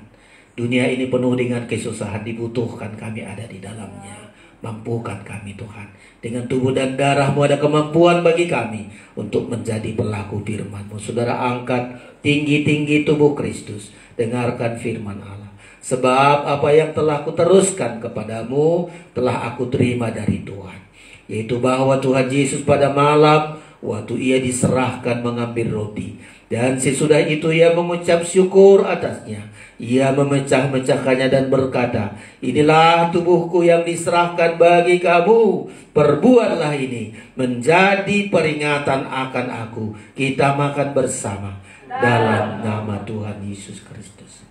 Dunia ini penuh dengan kesusahan, dibutuhkan kami ada di dalamnya. Mampukan kami Tuhan. Dengan tubuh dan darah-Mu ada kemampuan bagi kami untuk menjadi pelaku firman-Mu. Saudara angkat tinggi-tinggi tubuh Kristus, dengarkan firman Allah. Sebab apa yang telah kuteruskan kepadamu telah aku terima dari Tuhan, yaitu bahwa Tuhan Yesus pada malam waktu ia diserahkan mengambil roti, dan sesudah itu ia mengucap syukur atasnya. Ia memecah-mecahkannya dan berkata, inilah tubuhku yang diserahkan bagi kamu. Perbuatlah ini menjadi peringatan akan aku. Kita makan bersama dalam nama Tuhan Yesus Kristus.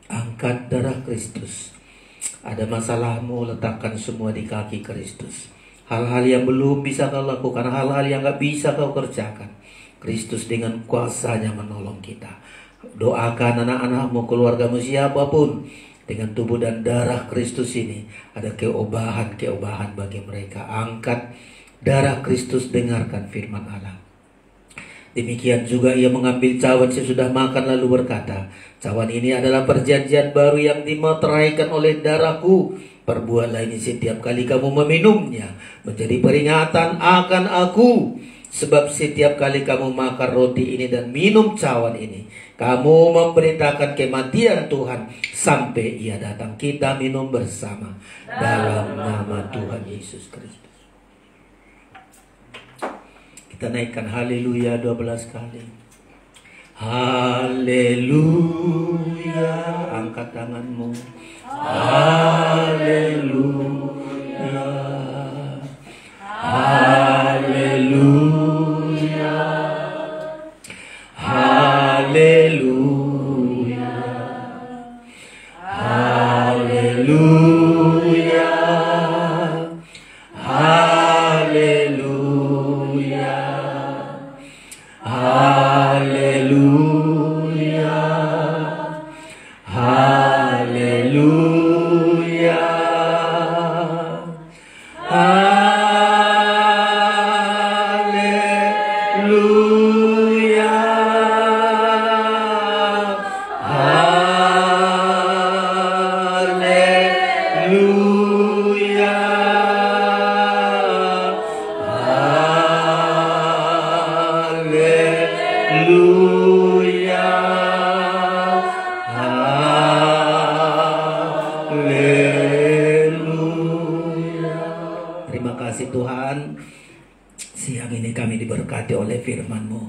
Angkat darah Kristus. Ada masalahmu, letakkan semua di kaki Kristus. Hal-hal yang belum bisa kau lakukan, hal-hal yang gak bisa kau kerjakan, Kristus dengan kuasanya menolong kita. Doakan anak-anakmu, keluargamu, siapapun, dengan tubuh dan darah Kristus ini ada keobahan bagi mereka. Angkat darah Kristus, dengarkan firman Allah. Demikian juga ia mengambil cawan sesudah makan lalu berkata, cawan ini adalah perjanjian baru yang dimeteraikan oleh darahku. Perbuatlah ini setiap kali kamu meminumnya menjadi peringatan akan aku. Sebab setiap kali kamu makan roti ini dan minum cawan ini, kamu memberitakan kematian Tuhan sampai ia datang. Kita minum bersama dalam nama Tuhan Yesus Kristus. Kita naikkan haleluya 12 kali. Haleluya. Angkat tanganmu. Haleluya. Haleluya. Haleluya. Haleluya. Haleluya. Haleluya. Haleluya. Haleluya. Haleluya. Haleluya. Haleluya. Terima kasih Tuhan. Siang ini kami diberkati oleh firman-Mu.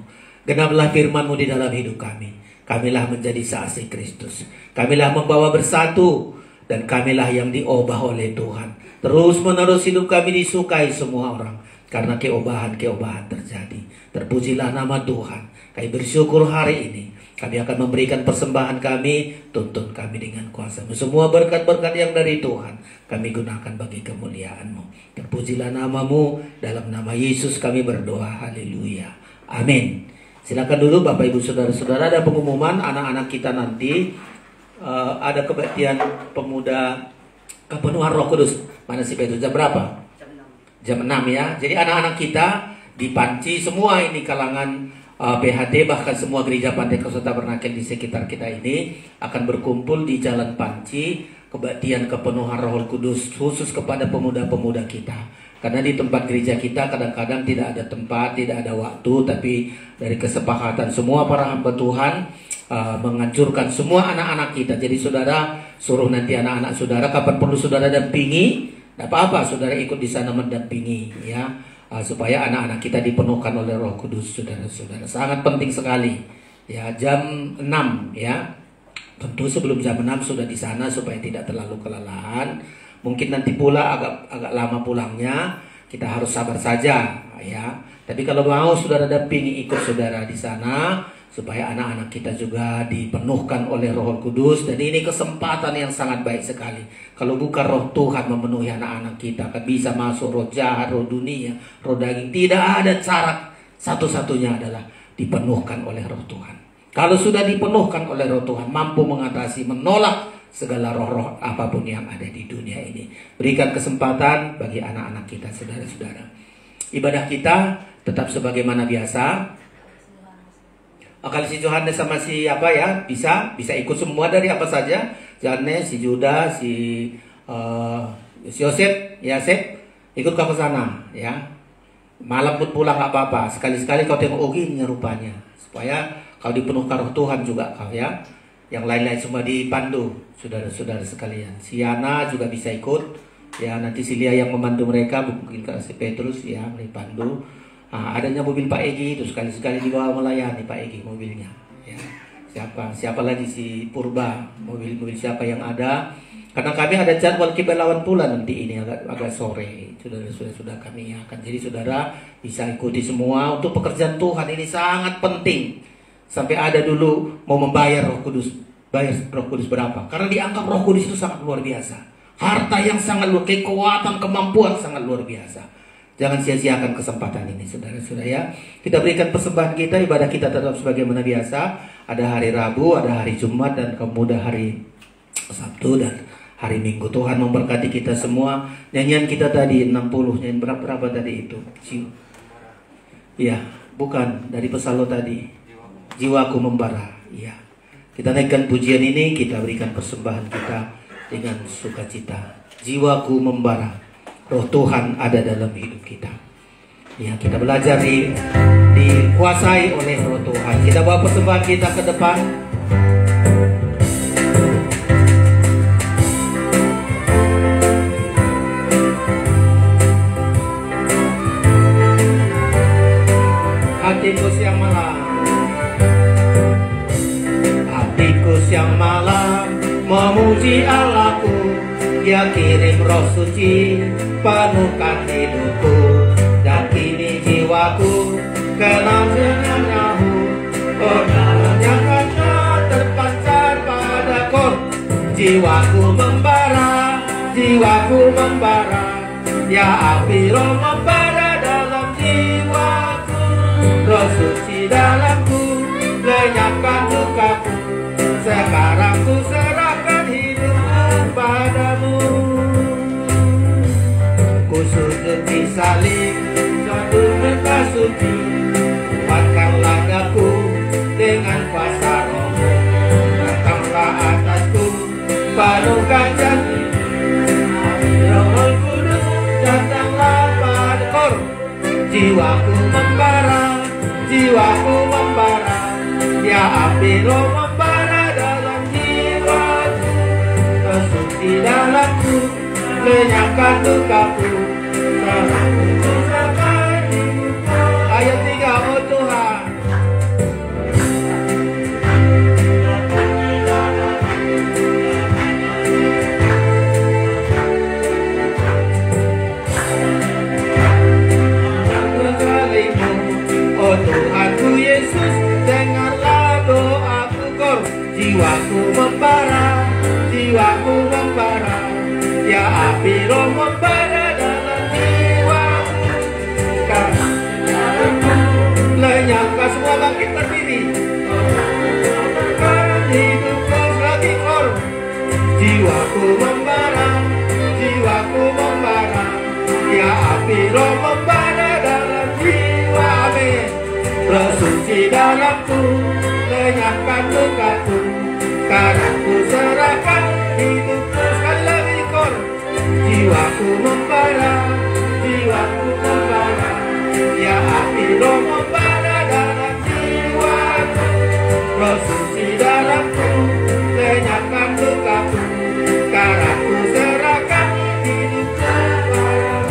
Genaplah firman-Mu di dalam hidup kami. Kamilah menjadi saksi Kristus. Kamilah membawa bersatu. Dan kamilah yang diubah oleh Tuhan. Terus menerus hidup kami disukai semua orang. Karena keobahan-keobahan terjadi. Terpujilah nama Tuhan. Kami bersyukur hari ini. Kami akan memberikan persembahan kami. Tuntun kami dengan kuasa-Mu. Semua berkat-berkat yang dari Tuhan kami gunakan bagi kemuliaan-Mu. Terpujilah nama-Mu. Dalam nama Yesus kami berdoa. Haleluya. Amin. Silakan dulu Bapak Ibu Saudara-saudara. Ada pengumuman anak-anak kita nanti. Ada kebaktian pemuda kepenuhan Roh Kudus. Mana sih itu? Jam berapa? Jam 6 ya. Jadi anak-anak kita di Panci semua ini kalangan PHT, bahkan semua gereja Pantai Kasih Tabernakel di sekitar kita ini akan berkumpul di Jalan Panci, kebaktian kepenuhan Roh Kudus khusus kepada pemuda-pemuda kita. Karena di tempat gereja kita kadang-kadang tidak ada tempat, tidak ada waktu, tapi dari kesepakatan semua para hamba Tuhan menganjurkan semua anak-anak kita. Jadi saudara suruh nanti anak-anak saudara kapan perlu saudara dampingi, tidak apa-apa saudara ikut di sana mendampingi ya. Supaya anak-anak kita dipenuhkan oleh Roh Kudus, saudara-saudara. Sangat penting sekali. Ya, jam 6 ya. Tentu sebelum jam 6 sudah di sana supaya tidak terlalu kelelahan. Mungkin nanti pula agak lama pulangnya, kita harus sabar saja ya. Tapi kalau mau saudara dampingi ikut saudara di sana supaya anak-anak kita juga dipenuhkan oleh Roh Kudus. Dan ini kesempatan yang sangat baik sekali. Kalau bukan Roh Tuhan memenuhi anak-anak kita, kan bisa masuk roh jahat, roh dunia, roh daging. Tidak ada cara, satu-satunya adalah dipenuhkan oleh Roh Tuhan. Kalau sudah dipenuhkan oleh Roh Tuhan, mampu mengatasi, menolak segala roh-roh apapun yang ada di dunia ini. Berikan kesempatan bagi anak-anak kita, saudara-saudara. Ibadah kita tetap sebagaimana biasa. Kalau si Johannes sama si apa ya bisa ikut semua dari apa saja. Johannes, si Judas, si Yosef, ikut ke sana ya. Malam pun pulang nggak apa-apa. Sekali-sekali kau tengok gini rupanya, supaya kau dipenuhkan roh Tuhan juga kau ya. Yang lain-lain semua dipandu, saudara-saudara sekalian. Si Yana juga bisa ikut. Ya, nanti si Lia yang memandu mereka, mungkin si Petrus ya dipandu. Adanya mobil Pak Egi itu sekali-sekali dibawa melayani Pak Egi mobilnya. Ya. Siapa lagi si Purba, mobil siapa yang ada? Karena kami ada jadwal kibelawan pula nanti ini agak sore. Sudah kami akan. Jadi saudara bisa ikuti semua untuk pekerjaan Tuhan ini sangat penting. Sampai ada dulu mau membayar Roh Kudus. Bayar Roh Kudus berapa? Karena dianggap Roh Kudus itu sangat luar biasa. Harta yang sangat luar, kekuatan, kemampuan sangat luar biasa. Jangan sia-siakan kesempatan ini saudara-saudara ya. Kita berikan persembahan kita, ibadah kita tetap sebagaimana biasa. Ada hari Rabu, ada hari Jumat, dan kemudian hari Sabtu dan hari Minggu. Tuhan memberkati kita semua. Nyanyian kita tadi 60, nyanyian berapa tadi itu? Ya, bukan dari Pesalo tadi. Jiwaku membara. Ya. Kita naikkan pujian ini, kita berikan persembahan kita dengan sukacita. Jiwaku membara. Roh Tuhan ada dalam hidup kita. Ya, kita belajar dikuasai oleh Roh Tuhan. Kita bawa persembahan kita ke depan. Hatiku siang malam, hatiku siang malam memuji Allahku. Dia kirim Roh Suci penuhkan hidupku, dan kini jiwaku kenal dengannya. Oh, dalamnya kaca terpancar padaku. Jiwaku membara, jiwaku membara. Ya api Roh membara dalam jiwaku. Roh Suci dalamku lenyapkan lukaku. Sekarang ku serahkan hidupku padamu. Ku sujud di salib suatu mereka suci. Kuatkanlah daku dengan kuasa Roh-Mu. Datanglah atasku penuhkan janji. Roh Kudus datanglah padaku. Jiwaku membara, jiwaku membara. Ya api Roh membara dalam jiwaku. Roh Suci dalamku lenyapkan lukaku. Ayat 3, oh Tuhan. Oh Tuhanku Yesus, dengarlah doaku kor. Jiwaku membara, jiwaku membara. Ya api Roh membara dalam jiwaku. Karena lenyapkan semua, bangkit berdiri. Hidupku lagi kor. Jiwaku membara, jiwaku membara. Ya api Roh membara dalam jiwa. Amin. Roh Suci dalamku lenyapkan lukaku. Karena ku serahkan hidupku sekali lagi kor. Jiwaku membara, jiwaku membara. Ya api Roh membara dalam jiwaku. Roh Suci dalamku lenyapkan lukaku. Karena ku serahkan hidupku padamu.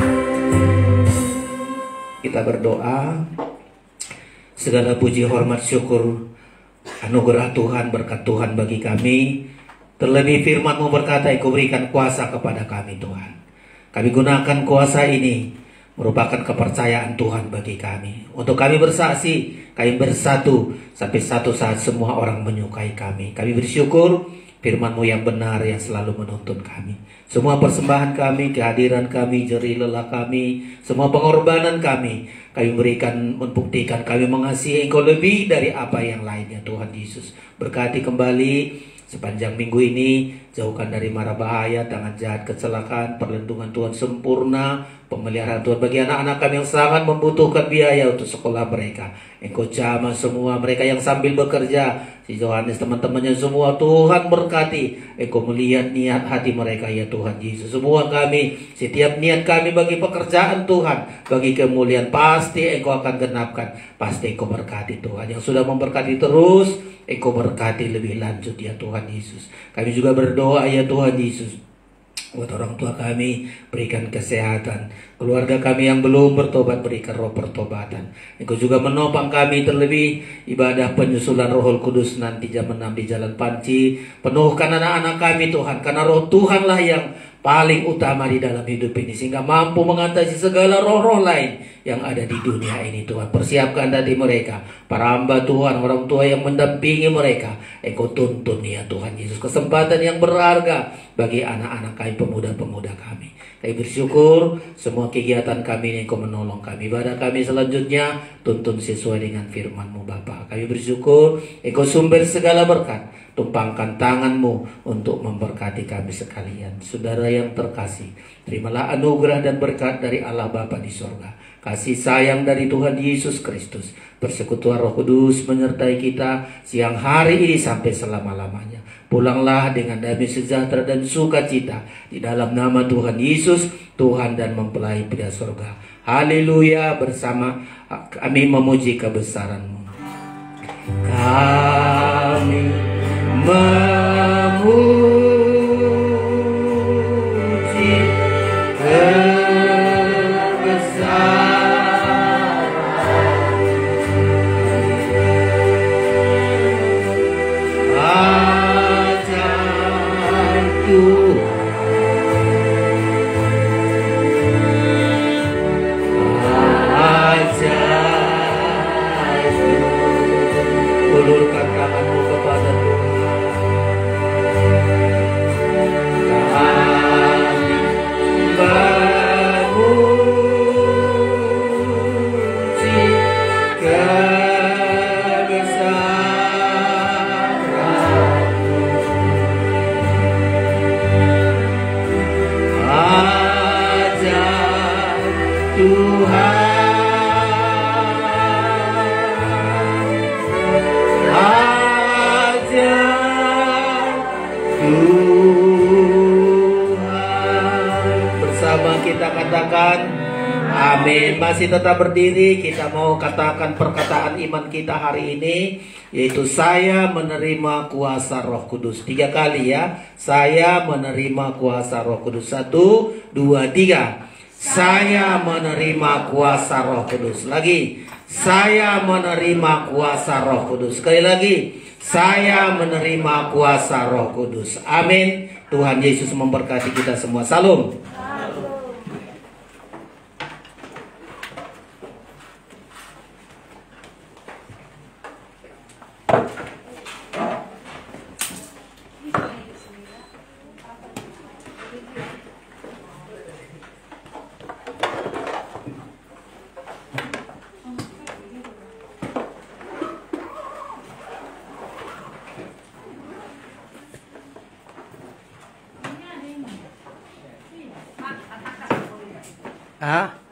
Kita berdoa. Segala puji, hormat, syukur, anugerah Tuhan, berkat Tuhan bagi kami. Terlebih firman-Mu berkata, Engkau berikan kuasa kepada kami Tuhan. Kami gunakan kuasa ini merupakan kepercayaan Tuhan bagi kami. Untuk kami bersaksi, kami bersatu sampai satu saat semua orang menyukai kami. Kami bersyukur firman-Mu yang benar yang selalu menuntun kami. Semua persembahan kami, kehadiran kami, jerih lelah kami, semua pengorbanan kami berikan, membuktikan kami mengasihi Engkau lebih dari apa yang lainnya Tuhan Yesus. Berkati kembali sepanjang minggu ini, jauhkan dari mara bahaya, tangan jahat, kecelakaan, perlindungan Tuhan sempurna, pemeliharaan Tuhan. Bagi anak-anak kami yang sangat membutuhkan biaya untuk sekolah mereka, Engkau jamah semua mereka yang sambil bekerja, si Johannes teman-temannya semua, Tuhan berkati. Engkau melihat niat hati mereka ya Tuhan Yesus. Semua kami, setiap niat kami bagi pekerjaan Tuhan, bagi kemuliaan, pasti Engkau akan genapkan. Pasti Engkau berkati Tuhan. Yang sudah memberkati terus, Engkau berkati lebih lanjut ya Tuhan Yesus. Kami juga berdoa ya Tuhan Yesus, buat orang tua kami, berikan kesehatan. Keluarga kami yang belum bertobat, berikan roh pertobatan. Engkau juga menopang kami terlebih ibadah penyusulan Roh Kudus nanti jam 6 di Jalan Panci. Penuhkan anak-anak kami Tuhan, karena roh Tuhanlah yang paling utama di dalam hidup ini, sehingga mampu mengatasi segala roh-roh lain yang ada di dunia ini Tuhan. Persiapkan hati mereka, para hamba Tuhan, orang tua yang mendampingi mereka. Engkau tuntun ya Tuhan Yesus, kesempatan yang berharga bagi anak-anak kami, pemuda-pemuda kami. Kami bersyukur semua kegiatan kami ini Engkau menolong kami. Ibadah kami selanjutnya tuntun sesuai dengan firman-Mu Bapa. Kami bersyukur Engkau sumber segala berkat. Tumpangkan tangan-Mu untuk memberkati kami sekalian. Saudara yang terkasih, terimalah anugerah dan berkat dari Allah Bapa di sorga, kasih sayang dari Tuhan Yesus Kristus, persekutuan Roh Kudus menyertai kita siang hari ini sampai selama-lamanya. Pulanglah dengan damai sejahtera dan sukacita di dalam nama Tuhan Yesus, Tuhan dan mempelai pria sorga. Haleluya, bersama kami memuji kebesaran-Mu. Kami memuji kebesaran-Mu, ajaib Tuhan, ajaib Tuhan. Ulurkan tanganmu kepada Tuhan. Kita katakan amin. Masih tetap berdiri, kita mau katakan perkataan iman kita hari ini, yaitu saya menerima kuasa Roh Kudus. 3 kali ya. Saya menerima kuasa Roh Kudus. 1, 2, 3. Saya menerima kuasa Roh Kudus. Lagi, saya menerima kuasa Roh Kudus. Sekali lagi, saya menerima kuasa Roh Kudus. Amin. Tuhan Yesus memberkati kita semua. Salam. Hah?